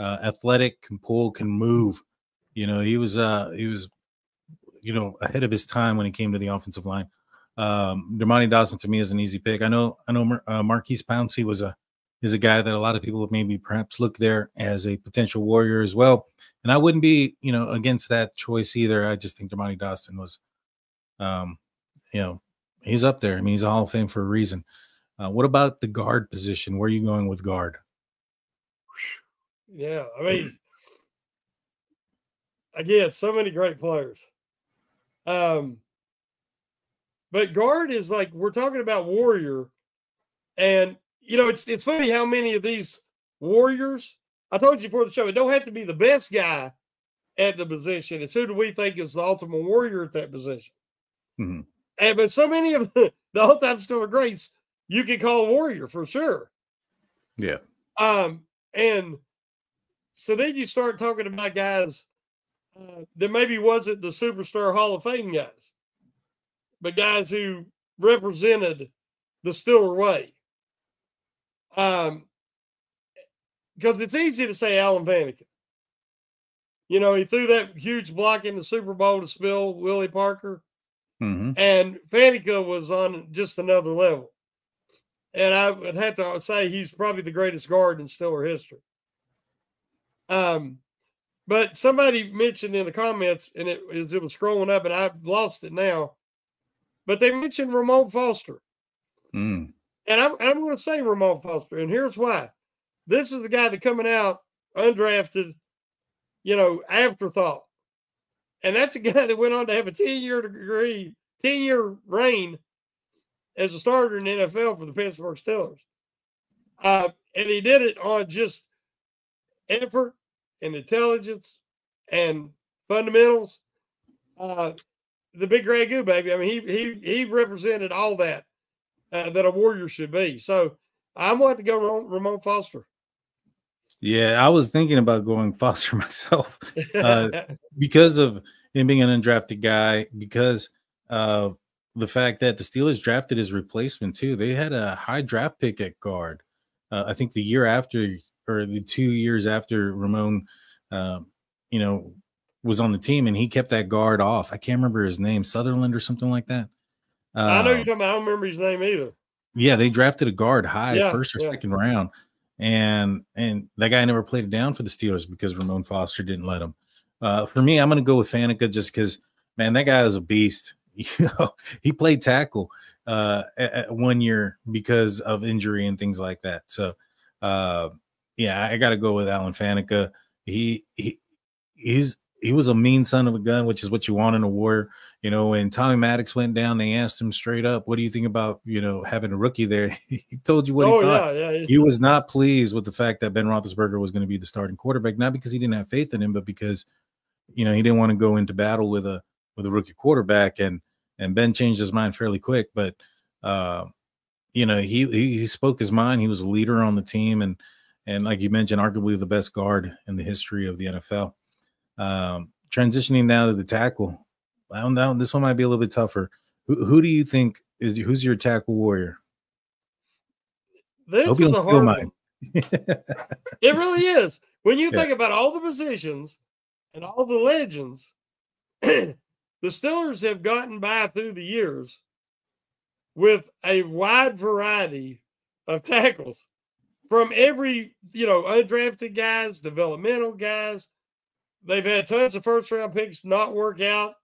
Athletic, can pull, can move. He was ahead of his time when it came to the offensive line. Dermontti Dawson to me is an easy pick. I know Marquise Pouncey is a guy that a lot of people would maybe perhaps look there as a potential warrior as well. And I wouldn't be, against that choice either. I just think Dermontti Dawson was, he's up there. I mean, he's a Hall of Fame for a reason. What about the guard position? Where are you going with guard?
Yeah, I mean, again, so many great players. But guard is like, we're talking about warrior, and it's funny how many of these warriors, I told you before the show, it don't have to be the best guy at the position. It's who do we think is the ultimate warrior at that position. Mm-hmm. But so many of the all-time Steelers greats you can call a warrior for sure.
Yeah.
And so then you start talking about guys that maybe wasn't the superstar Hall of Fame guys, but guys who represented the Steeler way. Because it's easy to say Alan Faneca. He threw that huge block in the Super Bowl to spill Willie Parker. Mm-hmm. And Faneca was on just another level. And I would have to say he's probably the greatest guard in Steeler history. But somebody mentioned in the comments, and it was scrolling up, and I've lost it now. But they mentioned Ramon Foster.
Mm.
And I'm going to say Ramon Foster, and here's why. This is the guy that coming out undrafted, afterthought. And that's a guy that went on to have a 10-year reign as a starter in the NFL for the Pittsburgh Steelers. And he did it on just effort and intelligence and fundamentals. The big Ragu, baby. I mean, he represented all that that a Warrior should be. So I'm going to go Ramon Foster.
Yeah, I was thinking about going Foster myself because of him being an undrafted guy, because of the fact that the Steelers drafted his replacement too. They had a high draft pick at guard. I think the year after, or the 2 years after Ramon, was on the team, and he kept that guard off. I can't remember his name, Sutherland or something like that.
I know you're talking about. I don't remember his name either.
Yeah, they drafted a guard high, first or second round. And that guy never played it down for the Steelers because Ramon Foster didn't let him. For me, I'm going to go with Faneca just because, man, that guy was a beast. He played tackle at 1 year because of injury and things like that. So, I got to go with Alan Faneca. He was a mean son of a gun, which is what you want in a Warrior. When Tommy Maddox went down, they asked him straight up, what do you think about, having a rookie there? He told you what he thought.
Yeah.
He was not pleased with the fact that Ben Roethlisberger was going to be the starting quarterback, not because he didn't have faith in him, but because, he didn't want to go into battle with a rookie quarterback. And Ben changed his mind fairly quick. But, he spoke his mind. He was a leader on the team. And like you mentioned, arguably the best guard in the history of the NFL. Transitioning now to the tackle, this one might be a little bit tougher. Who do you think who's your tackle warrior?
This is a hard one. It really is. When you think about all the positions and all the legends, the Steelers have gotten by through the years with a wide variety of tackles from every, undrafted guys, developmental guys. They've had tons of first-round picks not work out,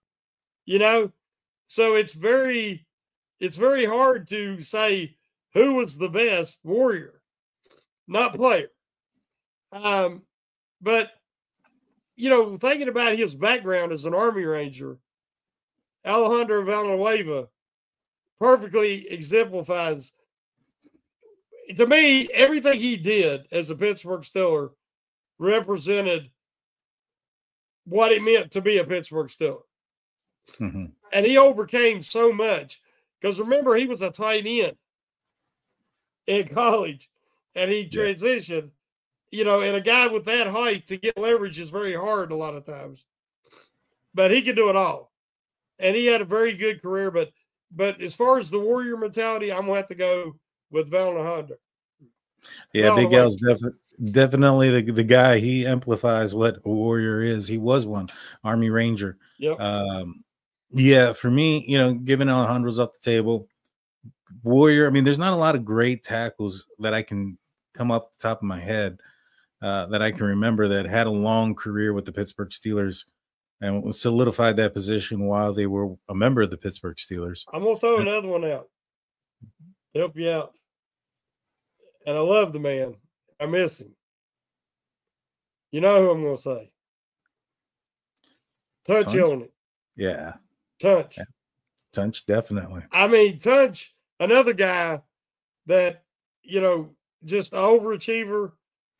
So it's very hard to say who was the best Warrior, not player. But, thinking about his background as an Army Ranger, Alejandro Villanueva perfectly exemplifies, to me, everything he did as a Pittsburgh Steeler represented what it meant to be a Pittsburgh Steeler.
Mm-hmm.
And he overcame so much because remember, he was a tight end in college and he transitioned, and a guy with that height to get leverage is very hard a lot of times, but he could do it all. And he had a very good career, but as far as the Warrior mentality, I'm going to have to go with Valnahonda.
Yeah, Big Al's definitely the guy. He amplifies what a Warrior is. He was one, Army Ranger.
Yep.
For me, given Alejandro's off the table, Warrior, I mean, there's not a lot of great tackles that I can come up the top of my head that I can remember that had a long career with the Pittsburgh Steelers and solidified that position while they were a member of the Pittsburgh Steelers.
I'm going to throw another one out to help you out. And I love the man. I miss him. You know who I'm going to say? Tunch on it.
Yeah.
Tunch.
Yeah. Tunch, definitely.
I mean, Tunch, another guy that, just an overachiever,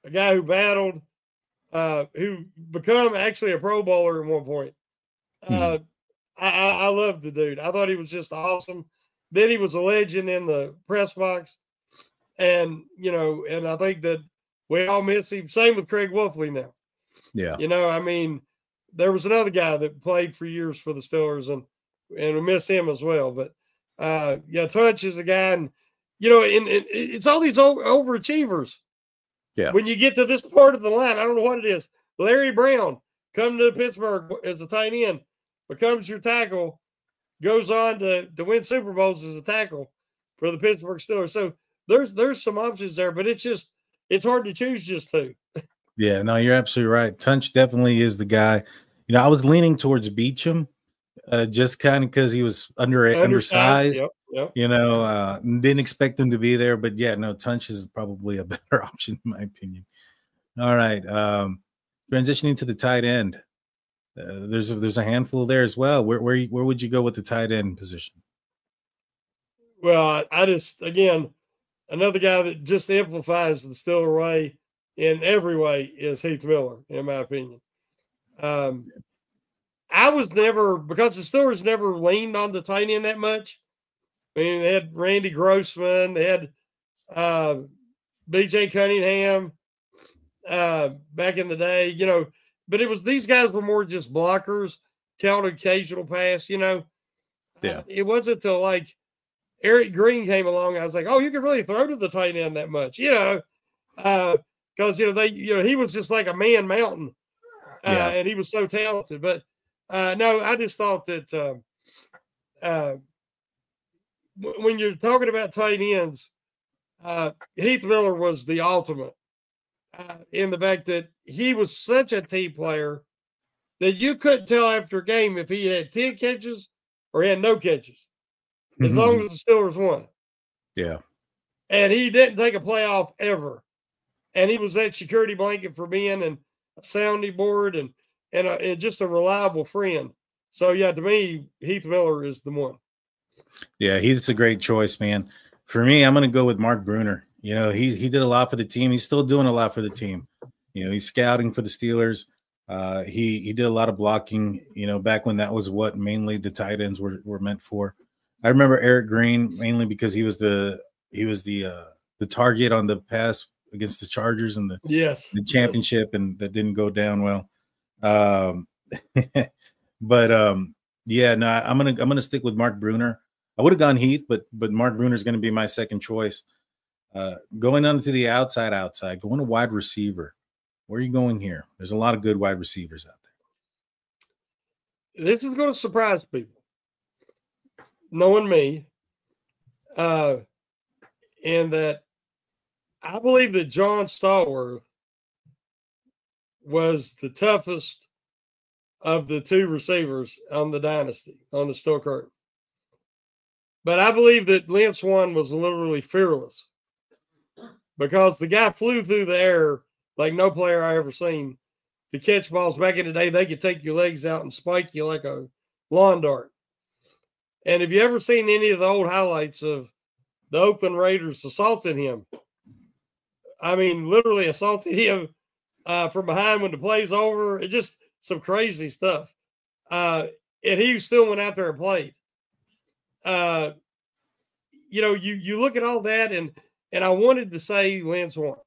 a guy who battled, who become actually a Pro Bowler at one point. I loved the dude. I thought he was just awesome. Then he was a legend in the press box. And, and I think that we all miss him. Same with Craig Wolfley now.
Yeah.
I mean, there was another guy that played for years for the Steelers and we miss him as well. But, Tunch is a guy. And, it's all these overachievers.
Yeah.
When you get to this part of the line, I don't know what it is. Larry Brown come to Pittsburgh as a tight end, becomes your tackle, goes on to win Super Bowls as a tackle for the Pittsburgh Steelers. So there's some options there, but it's hard to choose just two.
Yeah, no, you're absolutely right. Tunch definitely is the guy. I was leaning towards Beecham, just kind of because he was
Undersized.
undersized.
Yep. Yep.
Didn't expect him to be there, but yeah, no, Tunch is probably a better option in my opinion. All right, transitioning to the tight end. There's a handful there as well. Where would you go with the tight end position?
Well, I just, again, another guy that just amplifies the Steeler way in every way is Heath Miller, in my opinion. I was never, because the Steelers never leaned on the tight end that much. I mean, they had Randy Grossman, they had BJ Cunningham back in the day, but these guys were more just blockers, count occasional pass,
Yeah.
It wasn't until like Eric Green came along. I was like, oh, you can really throw to the tight end that much, because he was just like a man mountain, and he was so talented. But no, I just thought that when you're talking about tight ends, Heath Miller was the ultimate in the fact that he was such a team player that you couldn't tell after a game if he had 10 catches or he had no catches, as long as the Steelers won.
Yeah.
And he didn't take a play off ever. And he was that security blanket for being and a sounding board and just a reliable friend. So, yeah, to me, Heath Miller is the one.
Yeah, he's a great choice, man. For me, I'm going to go with Mark Bruner. He did a lot for the team. He's still doing a lot for the team. He's scouting for the Steelers. He did a lot of blocking, back when that was what mainly the tight ends were meant for. I remember Eric Green mainly because he was the target on the pass against the Chargers and the championship, and that didn't go down well. Yeah, no, I'm gonna stick with Mark Bruner. I would have gone Heath, but Mark Bruner is going to be my second choice. Going on to the outside, going to wide receiver. Where are you going here? There's a lot of good wide receivers out
there. This is going to surprise people, knowing me, and that I believe that John Stallworth was the toughest of the two receivers on the dynasty, on the Steel Curtain. But I believe that Lynch one was literally fearless because the guy flew through the air like no player I ever seen. To catch balls back in the day, they could take your legs out and spike you like a lawn dart. And have you ever seen any of the old highlights of the Oakland Raiders assaulting him? I mean, literally assaulted him from behind when the play's over. It's just some crazy stuff. And he still went out there and played. You look at all that, and I wanted to say Lance Warren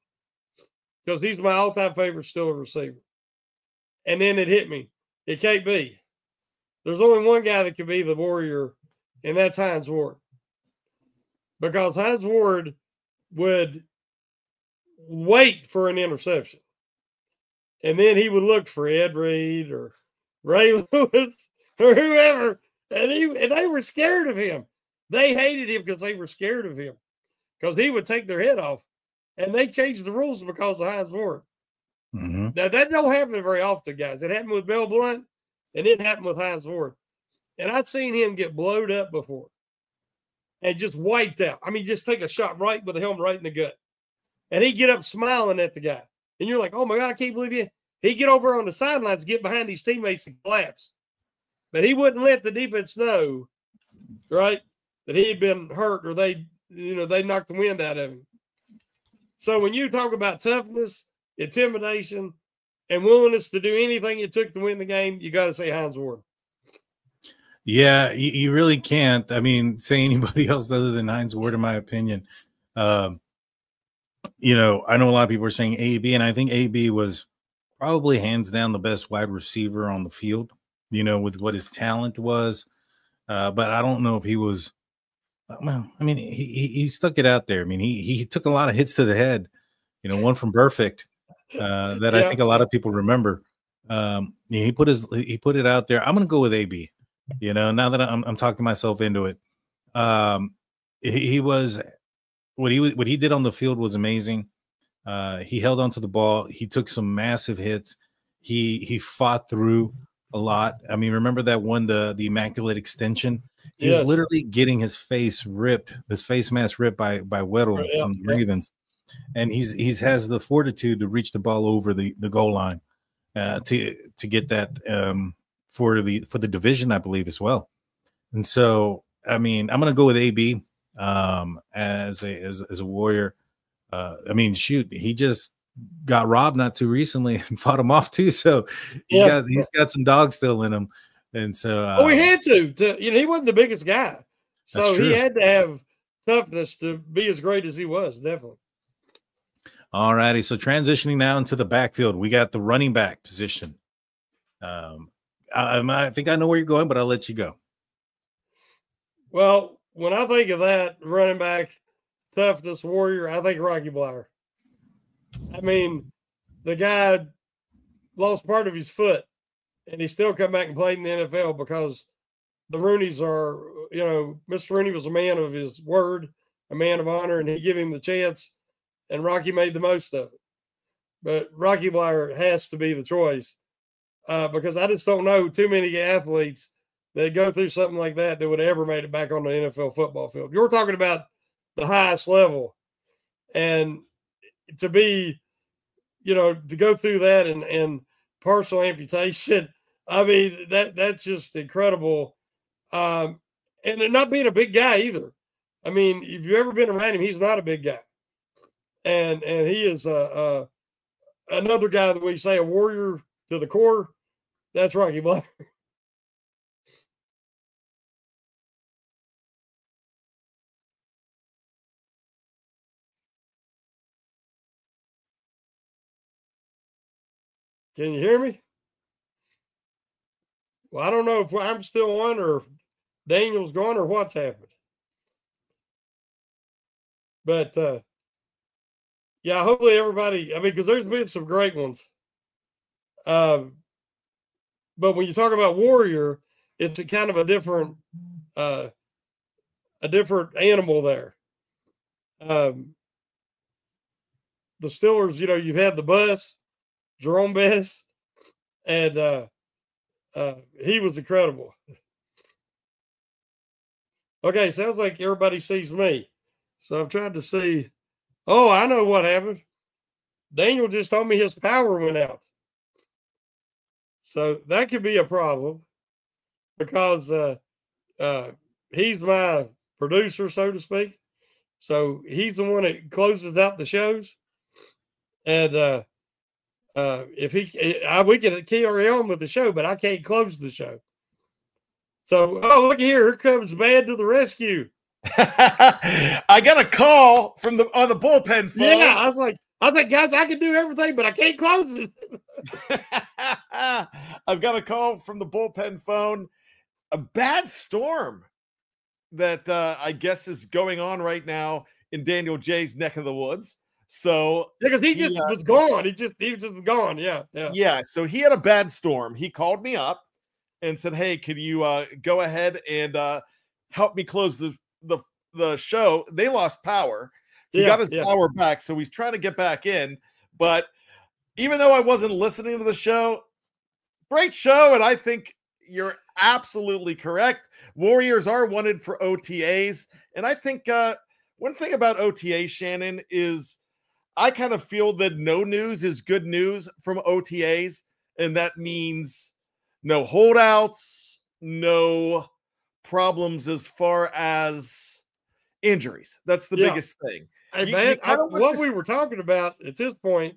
because he's my all-time favorite Steeler receiver. And then it hit me. It can't be. There's only one guy that can be the warrior, and that's Hines Ward. Because Hines Ward would wait for an interception. And then he would look for Ed Reed or Ray Lewis or whoever. And they were scared of him. They hated him because they were scared of him. Because he would take their head off. And they changed the rules because of Hines Ward.
Mm-hmm.
Now, that don't happen very often, guys. It happened with Mel Blount, and it happened with Hines Ward. And I'd seen him get blowed up before and just wiped out. I mean, just take a shot right with the helmet right in the gut. And he'd get up smiling at the guy. And you're like, oh, my God, I can't believe you. He'd get over on the sidelines, get behind his teammates and collapse. But he wouldn't let the defense know, right, that he had been hurt or they knocked the wind out of him. So when you talk about toughness, intimidation, and willingness to do anything it took to win the game, you got to say Hines Ward.
Yeah, you really can't. I mean, say anybody else other than Hines Ward, in my opinion. I know a lot of people are saying AB, and I think AB was probably hands down the best wide receiver on the field, with what his talent was. But I don't know if he was. Well, I mean, he stuck it out there. I mean, he took a lot of hits to the head. One from Perfect that I think a lot of people remember. He put it out there. I'm going to go with AB. Now that I'm talking myself into it, he was what he did on the field was amazing. He held onto the ball. He took some massive hits. He fought through a lot. I mean, remember that one, the immaculate extension? He was literally getting his face mask ripped by Weddle from the Ravens, and he's has the fortitude to reach the ball over the goal line to get that for the division, I believe, as well. And so, I mean, I'm gonna go with AB as a Warrior. I mean, shoot, he just got robbed not too recently and fought him off too. So he's got some dogs still in him. And so
we had to he wasn't the biggest guy. So he had to have toughness to be as great as he was, definitely.
All righty. So transitioning now into the backfield, we got the running back position. I think I know where you're going, but I'll let you go.
Well, when I think of that running back toughness warrior, I think Rocky Bleier. I mean, the guy lost part of his foot, and he still come back and played in the NFL because the Rooneys are, Mr. Rooney was a man of his word, a man of honor, and he gave him the chance, and Rocky made the most of it. But Rocky Bleier has to be the choice because I just don't know too many athletes that go through something like that would ever made it back on the NFL football field. You're talking about the highest level, and to be, to go through that and partial amputation. I mean, that's just incredible. And not being a big guy either. I mean, if you've ever been around him, he's not a big guy. And he is another guy that we say a warrior to the core. That's Rocky Bleier. Can you hear me? Well, I don't know if I'm still on or Daniel's gone or what's happened. But, yeah, hopefully everybody, I mean, because there's been some great ones. But when you talk about warrior, it's a kind of a different animal there. The Steelers, you've had the bus, Jerome Bettis, and he was incredible. Okay, sounds like everybody sees me. So I'm trying to see. Oh, I know what happened. Daniel just told me his power went out. So that could be a problem because he's my producer, so to speak. So he's the one that closes out the shows. And if we can carry on with the show, but I can't close the show. So, look here comes Bad to the rescue.
I got a call on the bullpen phone.
Yeah, I was like, guys, I can do everything, but I can't close it.
I've got a call from the bullpen phone. A bad storm that I guess is going on right now in Daniel J's neck of the woods. So
because he just was gone. He was just gone. Yeah.
Yeah. So he had a bad storm. He called me up and said, "Hey, can you go ahead and help me close the show?" They lost power. He got his power back, so he's trying to get back in. But even though I wasn't listening to the show, great show, and I think you're absolutely correct. Warriors are wanted for OTA'S, and I think one thing about OTAs, Shannon, is I kind of feel that no news is good news from OTAs, and that means no holdouts, no problems as far as injuries. That's the biggest thing.
Hey, man, what we were talking about at this point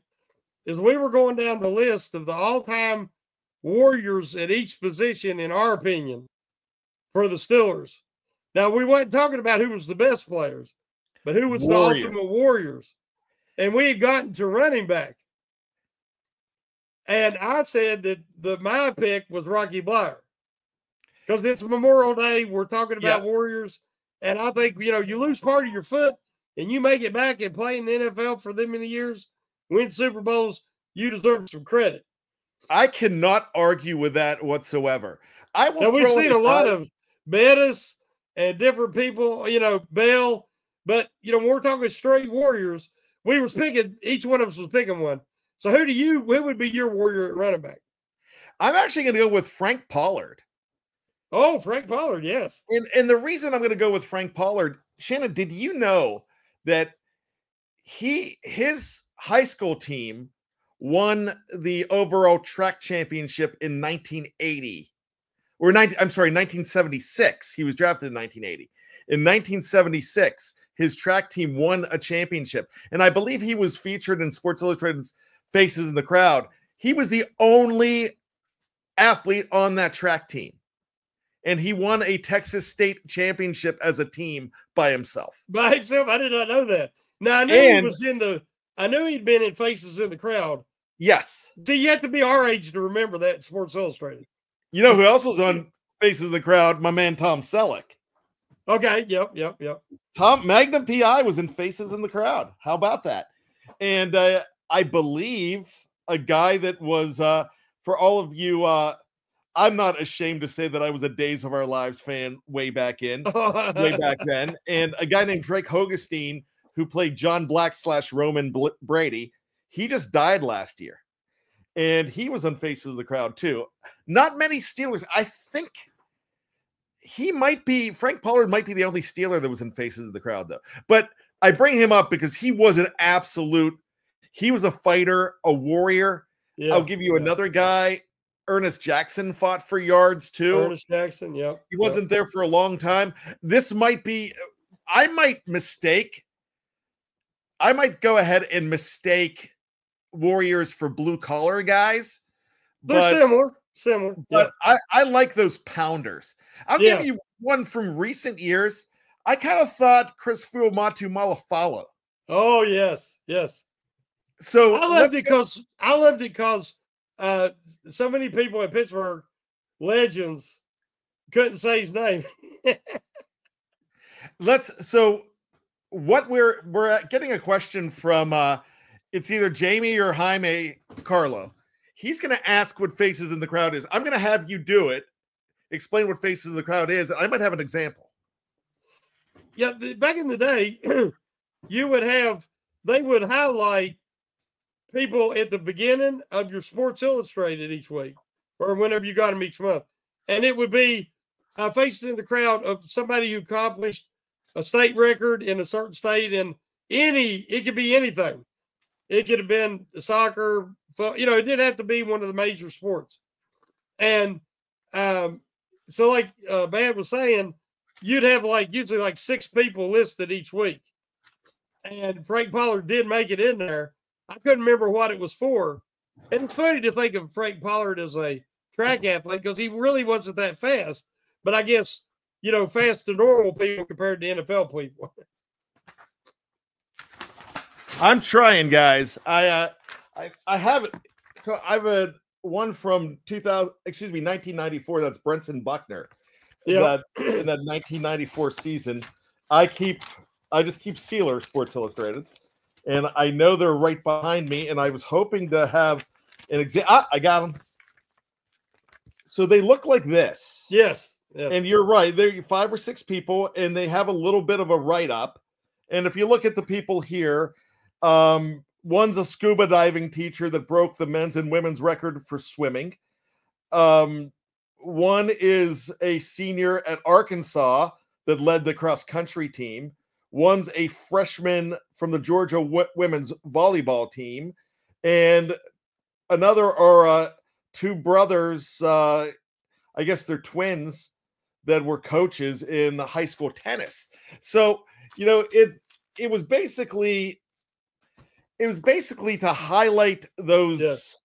is we were going down the list of the all-time Warriors at each position, in our opinion, for the Steelers. Now, we weren't talking about who was the best players, but who was the ultimate Warriors. And we had gotten to running back. And I said that my pick was Rocky Bleier. Because it's Memorial Day. We're talking about Warriors. And I think, you lose part of your foot and you make it back and play in the NFL for them many years, win Super Bowls, you deserve some credit.
I cannot argue with that whatsoever.
We've seen a lot of Bettis and different people, Bell. But, when we're talking straight Warriors, we were picking, each one of us was picking one. So who would be your Warrior at running back?
I'm actually going to go with Frank Pollard.
Oh, Frank Pollard, yes.
And the reason I'm going to go with Frank Pollard, Shannon, did you know that his high school team won the overall track championship in 1980? Or 1976. He was drafted in 1980. In 1976, his track team won a championship. And I believe he was featured in Sports Illustrated's Faces in the Crowd. He was the only athlete on that track team. And he won a Texas State championship as a team by himself.
By himself? I did not know that. Now, I knew he'd been in Faces in the Crowd.
Yes.
So you have to be our age to remember that in Sports Illustrated.
You know who else was on Faces in the Crowd? My man, Tom Selleck.
Okay. Yep.
Tom Magnum PI was in Faces in the Crowd. How about that? And I believe a guy that was, for all of you, I'm not ashamed to say that I was a Days of Our Lives fan way back then. And a guy named Drake Hogestine, who played John Black / Roman Brady, he just died last year. And he was on Faces of the Crowd too. Not many Steelers. I think Frank Pollard might be the only Steeler that was in Faces of the Crowd though. But I bring him up because he was he was a fighter, a warrior. Yeah, I'll give you another guy. Ernest Jackson fought for yards too.
Ernest Jackson, yep.
He wasn't there for a long time. I might go ahead and mistake Warriors for blue collar guys.
They're similar.
But I like those pounders. I'll give you one from recent years. I kind of thought Chris Fuamatu Malafalo.
Oh, yes. So I loved it because so many people in Pittsburgh, legends, couldn't say his name.
We're getting a question from it's either Jamie or Jaime Carlo. He's going to ask what Faces in the Crowd is. I'm going to have you do it. Explain what Faces in the Crowd is. I might have an example.
Yeah, back in the day, they would highlight people at the beginning of your Sports Illustrated each week or whenever you got them each month. And it would be Faces in the Crowd of somebody who accomplished a state record in a certain state, and it could be anything. It could have been soccer, it didn't have to be one of the major sports. And so like Bad was saying, you'd have usually 6 people listed each week. And Frank Pollard did make it in there. I couldn't remember what it was for. And it's funny to think of Frank Pollard as a track athlete because he really wasn't that fast. But I guess, fast to normal people compared to NFL people.
I'm trying, guys. I have it. So I have a one from 1994. That's Brenson Buckner. Yeah. In that 1994 season, I just keep Steelers Sports Illustrated, and I know they're right behind me. And I was hoping to have an example. I got them. So they look like this.
Yes.
And you're right. They're 5 or 6 people, and they have a little bit of a write-up. And if you look at the people here, one's a scuba diving teacher that broke the men's and women's record for swimming. One is a senior at Arkansas that led the cross-country team. One's a freshman from the Georgia women's volleyball team. And another are 2 brothers, I guess they're twins, that were coaches in high school tennis. So, it was basically to highlight those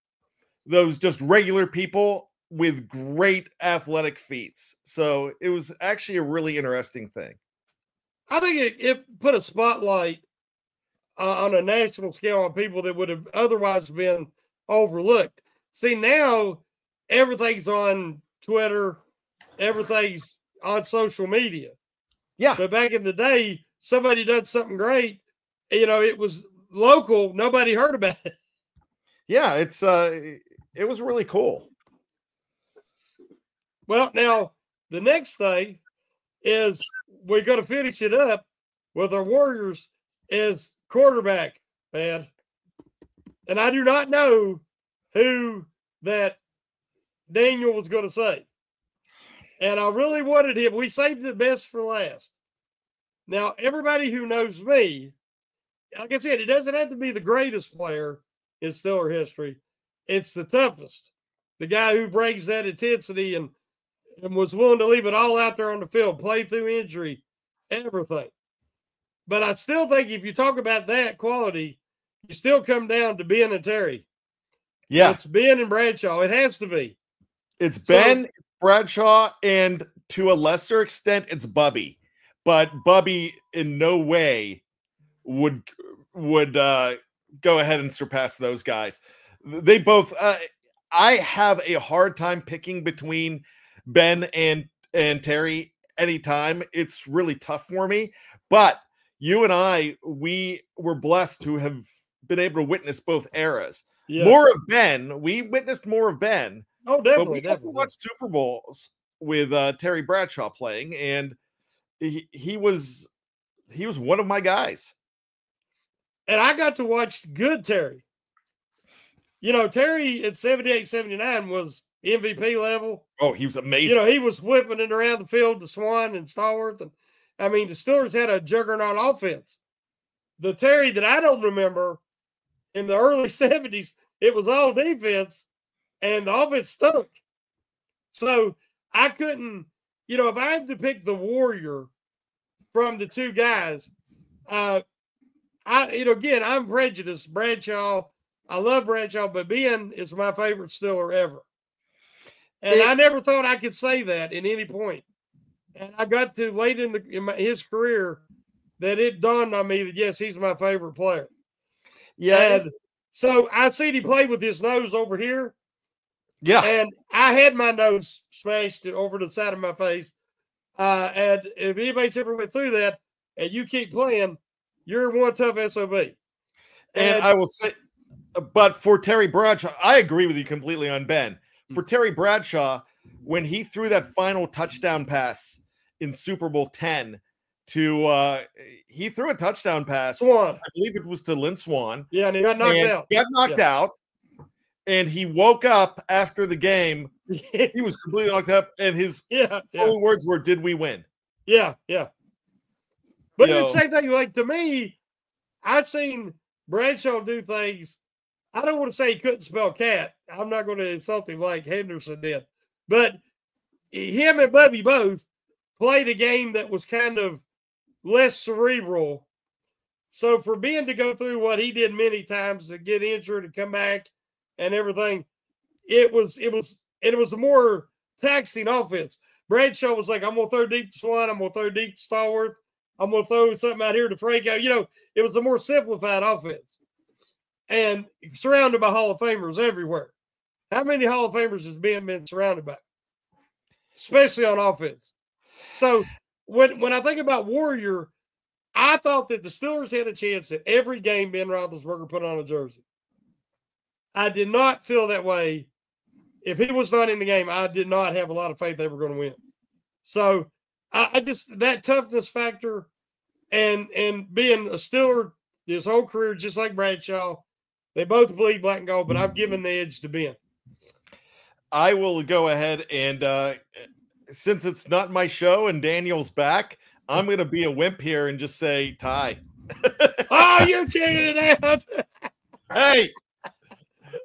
just regular people with great athletic feats. So it was actually a really interesting thing.
I think it put a spotlight on a national scale on people that would have otherwise been overlooked. See, now everything's on Twitter, everything's on social media.
Yeah.
But back in the day, somebody done something great, it was local, nobody heard about it.
Yeah, it was really cool.
Well, now the next thing is we're going to finish it up with our Warriors as quarterback. bad. And I do not know who that Daniel was going to say. And I really wanted him. We saved the best for last. Now, everybody who knows me, like I said, it doesn't have to be the greatest player in Steeler history. It's the toughest. The guy who brings that intensity and was willing to leave it all out there on the field, play through injury, everything. But I still think if you talk about that quality, you still come down to Ben and Terry.
Yeah.
It's Ben and Bradshaw. It has to be.
It's Ben, Bradshaw, and to a lesser extent, it's Bubby. But Bubby in no way would go ahead and surpass those guys. They both I have a hard time picking between Ben and Terry anytime. It's really tough for me. But you and I, we were blessed to have been able to witness both eras. Yes. More of Ben. We witnessed more of Ben.
Oh, definitely.
But we definitely watched Super Bowls with Terry Bradshaw playing, and he was one of my guys.
And I got to watch good Terry. You know, Terry at 78, 79 was MVP level.
Oh, he was amazing.
You know, he was whipping it around the field to Swan and Stallworth. And I mean, the Steelers had a juggernaut offense. The Terry that I don't remember in the early 70s, it was all defense, and the offense stunk. So I couldn't, you know, if I had to pick the warrior from the two guys, again, I'm prejudiced. Bradshaw, I love Bradshaw, but Ben is my favorite Steeler ever. And I never thought I could say that at any point. And I got to late in his career that it dawned on me that, yes, he's my favorite player.
Yeah.
And so I seen he play with his nose over here.
Yeah.
And I had my nose smashed over the side of my face. And if anybody's ever went through that and you keep playing, you're one tough SOB.
And I will say, but for Terry Bradshaw, I agree with you completely on Ben. For Terry Bradshaw, when he threw that final touchdown pass in Super Bowl 10 he threw a touchdown pass.
Swan.
I believe it was to Lynn Swan.
Yeah, and he got knocked out.
He got knocked out, and he woke up after the game. He was completely knocked up, and his only words were, "Did we win?"
Yeah, yeah. But the same thing, like to me, I've seen Bradshaw do things. I don't want to say he couldn't spell cat. I'm not going to insult him like Henderson did. But him and Bubby both played a game that was kind of less cerebral. So for Ben to go through what he did many times to get injured and come back and everything, it was a more taxing offense. Bradshaw was like, I'm going to throw deep to Swan. I'm going to throw deep to Stallworth. I'm going to throw something out here to Franco. You know, it was a more simplified offense. And surrounded by Hall of Famers everywhere. How many Hall of Famers has Ben been surrounded by? Especially on offense. So when I think about Warrior, I thought that the Steelers had a chance at every game Ben Roethlisberger put on a jersey. I did not feel that way. If he was not in the game, I did not have a lot of faith they were going to win. So I just, that toughness factor and being a Steeler his whole career, just like Bradshaw, they both bleed black and gold, but I've given the edge to Ben.
I will go ahead and since it's not my show and Daniel's back, I'm going to be a wimp here and just say tie.
Oh, you're checking it out.
Hey,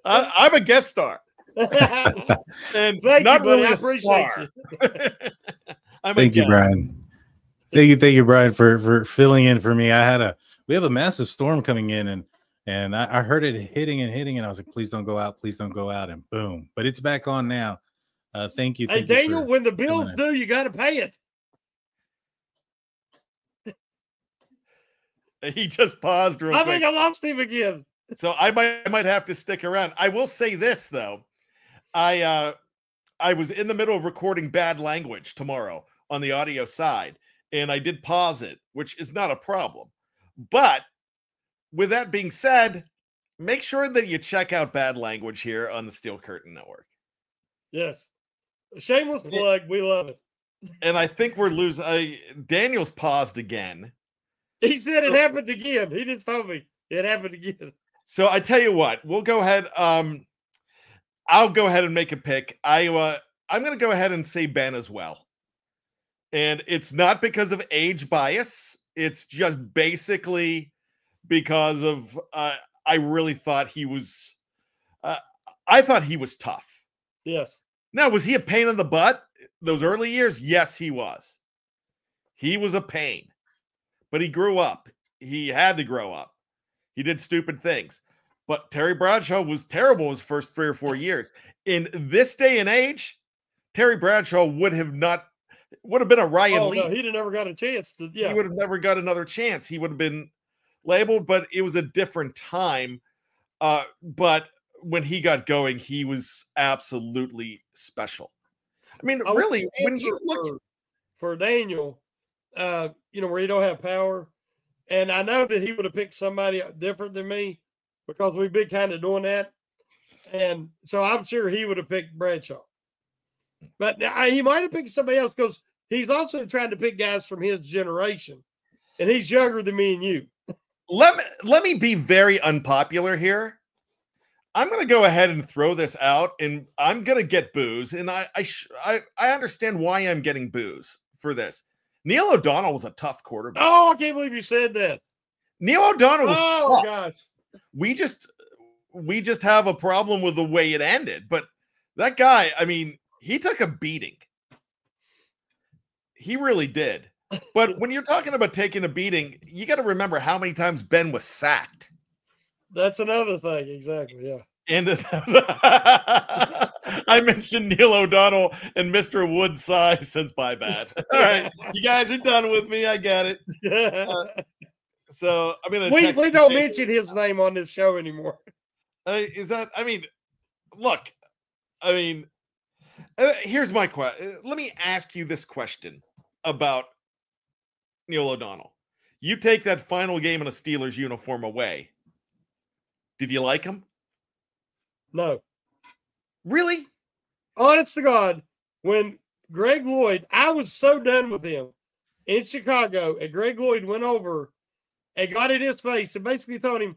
I'm a guest star. And
Thank
not
you,
really
I
a
appreciate
star.
You.
Thank you, Brian. Thank you, Brian, for filling in for me. We have a massive storm coming in, and I heard it hitting, and I was like, please don't go out, and boom. But it's back on now. Thank you.
Hey, Daniel, when the bills due, you got to pay it.
He just paused real quick.
I think I lost him again.
So I might have to stick around. I will say this, though. I was in the middle of recording Bad Language tomorrow on the audio side, and I did pause it, which is not a problem. But with that being said, make sure that you check out Bad Language here on the Steel Curtain Network.
Yes. Shameless plug. We love it.
And I think we're losing. Daniel's paused again.
He said it happened again. He just told me. It happened again.
So I tell you what, we'll go ahead. I'll go ahead and make a pick. I'm going to go ahead and say Ben as well. And it's not because of age bias. It's just basically because of I really thought he was I thought he was tough.
Yes.
Now, was he a pain in the butt those early years? Yes, he was. He was a pain. But he grew up. He had to grow up. He did stupid things. But Terry Bradshaw was terrible his first 3 or 4 years. In this day and age, Terry Bradshaw would have been a Ryan Leaf.
No, he'd have never got a chance.
He would have never got another chance. He would have been labeled, but it was a different time. But when he got going, he was absolutely special. I mean, really, when you look
for Daniel, where you don't have power, and I know that he would have picked somebody different than me because we've been kind of doing that, and so I'm sure he would have picked Bradshaw. But he might have picked somebody else because he's also trying to pick guys from his generation, and he's younger than me and you.
Let me be very unpopular here. I'm going to go ahead and throw this out, and I'm going to get boos, and I understand why I'm getting boos for this. Neil O'Donnell was a tough quarterback.
Oh, I can't believe you said that.
Neil O'Donnell was tough.
Gosh.
We just have a problem with the way it ended. But that guy, I mean, he took a beating. He really did. But when you're talking about taking a beating, you got to remember how many times Ben was sacked.
That's another thing. Exactly. Yeah.
And I mentioned Neil O'Donnell, and Mr. Woodside says, bye bad. All right. You guys are done with me. I got it. So I'm going
to we don't mention his name on this show anymore.
Look, here's my question. Let me ask you this question about Neil O'Donnell. You take that final game in a Steelers uniform away. Did you like him?
No.
Really?
Honest to God, when Greg Lloyd, I was so done with him in Chicago, and Greg Lloyd went over and got in his face and basically told him,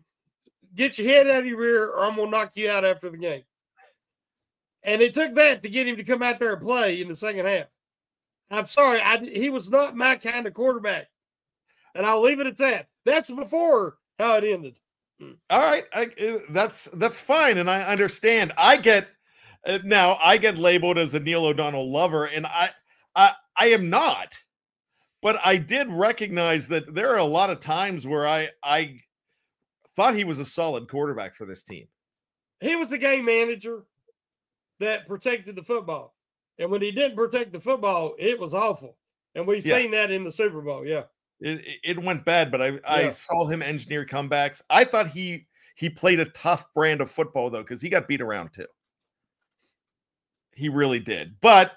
get your head out of your rear or I'm going to knock you out after the game. And it took that to get him to come out there and play in the second half. I'm sorry, he was not my kind of quarterback. And I'll leave it at that. That's before how it ended.
All right, that's fine, and I understand. I get labeled as a Neil O'Donnell lover, and I am not. But I did recognize that there are a lot of times where I thought he was a solid quarterback for this team.
He was the game manager that protected the football, and when he didn't protect the football, it was awful. And we've seen that in the Super Bowl. Yeah.
It went bad, but I saw him engineer comebacks. I thought he played a tough brand of football, though, because he got beat around too. He really did. But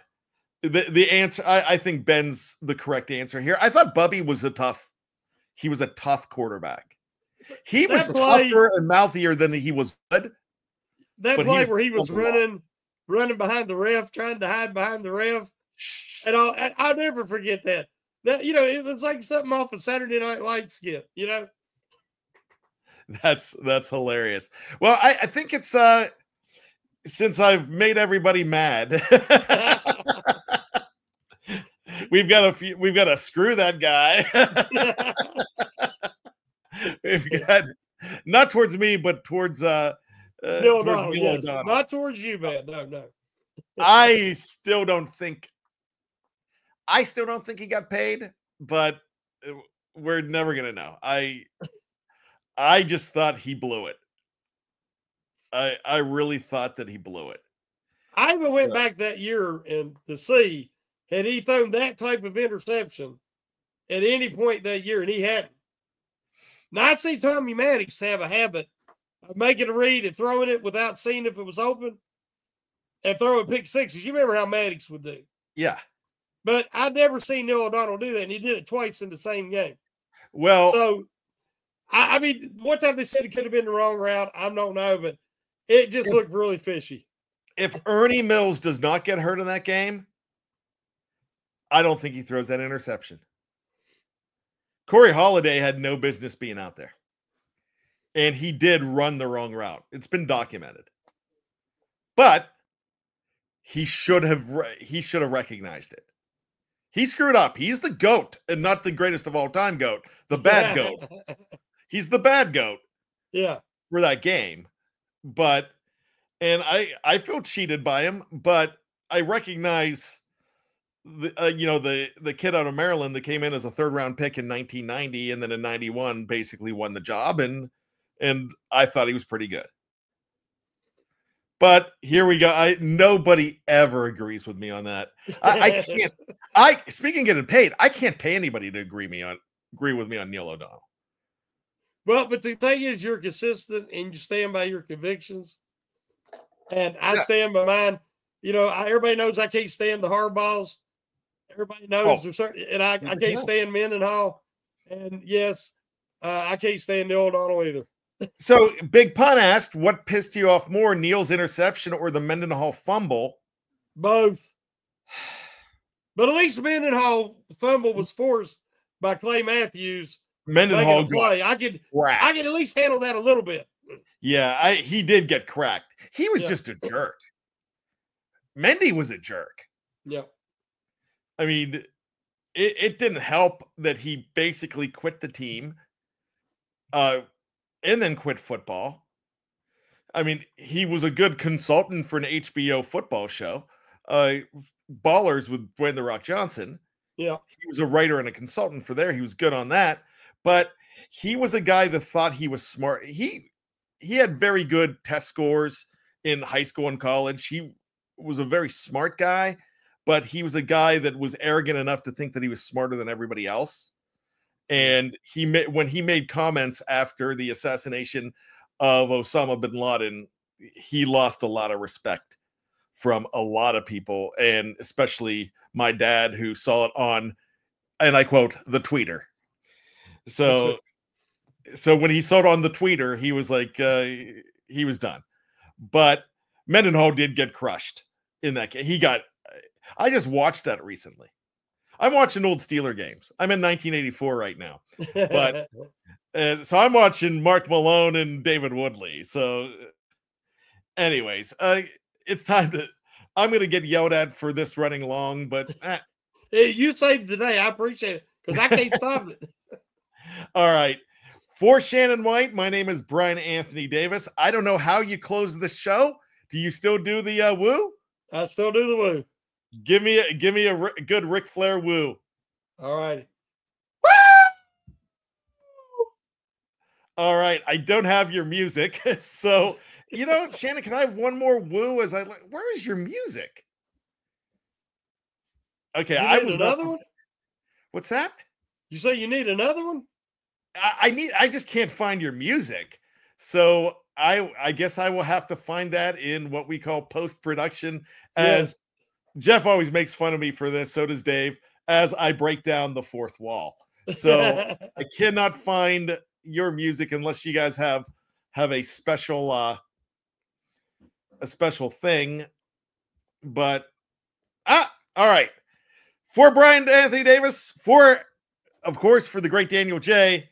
the answer, I think Ben's the correct answer here. I thought Bubby was a tough quarterback. He was tougher and mouthier than he was good.
That play where he was running behind the ref, trying to hide behind the ref. And I'll never forget that. That, it was like something off a Saturday Night Lights skit,
That's hilarious. Well, I think it's since I've made everybody mad, we've got to screw that guy. We've got not towards me, but towards
no, yes. Not towards you, man. No.
I still don't think he got paid, but we're never gonna know. I just thought he blew it. I really thought that he blew it.
I even went back that year and to see had he thrown that type of interception at any point that year, and he hadn't. Now I see Tommy Maddox have a habit of making a read and throwing it without seeing if it was open and throwing pick sixes. You remember how Maddox would do?
Yeah.
But I've never seen Neil O'Donnell do that, and he did it twice in the same game.
Well,
so I mean, one time they said it could have been the wrong route. I don't know, but it just looked really fishy.
If Ernie Mills does not get hurt in that game, I don't think he throws that interception. Corey Holiday had no business being out there. and he did run the wrong route. It's been documented. But he should have recognized it. He screwed up. He's the GOAT and not the greatest of all time GOAT, the bad GOAT. He's the bad GOAT.
Yeah.
For that game. But and I feel cheated by him, but I recognize the kid out of Maryland that came in as a 3rd round pick in 1990 and then in 91 basically won the job, and I thought he was pretty good. But here we go. Nobody ever agrees with me on that. I can't. Speaking of getting paid, I can't pay anybody to agree with me on Neil O'Donnell.
Well, but the thing is, you're consistent and you stand by your convictions. And I stand by mine. Everybody knows I can't stand the hardballs. Everybody knows there's certain, and I can't stand Mendenhall. And yes, I can't stand Neil O'Donnell either.
So Big Pun asked, what pissed you off more, Neil's interception or the Mendenhall fumble?
Both. But at least Mendenhall fumble was forced by Clay Matthews.
Mendenhall
play. I could at least handle that a little bit.
Yeah, he did get cracked. He was just a jerk. Mendy was a jerk.
Yeah.
I mean, it didn't help that he basically quit the team. And then quit football. I mean, he was a good consultant for an HBO football show. Ballers with Dwayne "The Rock" Johnson.
Yeah.
He was a writer and a consultant for there. He was good on that. But he was a guy that thought he was smart. He had very good test scores in high school and college. He was a very smart guy, but he was a guy that was arrogant enough to think that he was smarter than everybody else. And when he made comments after the assassination of Osama bin Laden, he lost a lot of respect from a lot of people, and especially my dad, who saw it on, and I quote, the tweeter. So when he saw it on the tweeter, he was like, he was done. But Mendenhall did get crushed in that game. I just watched that recently. I'm watching old Steeler games. I'm in 1984 right now. But so I'm watching Mark Malone and David Woodley. So anyways, it's time I'm going to get yelled at for this running long, but
hey, you saved the day. I appreciate it because I can't stop it.
All right. For Shannon White, my name is Brian Anthony Davis. I don't know how you close the show. Do you still do the woo?
I still do the woo.
Give me a good Ric Flair woo.
All right.
All right. I don't have your music. So, Shannon, can I have one more woo where is your music? Okay.
Another one?
What's that?
You say you need another one?
I just can't find your music. So I guess I will have to find that in what we call post-production, as Jeff always makes fun of me for this. So does Dave, as I break down the fourth wall. So I cannot find your music unless you guys have a special thing. But all right. For Brian Anthony Davis, of course, for the great Daniel J.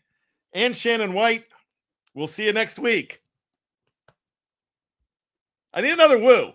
and Shannon White, we'll see you next week. I need another woo.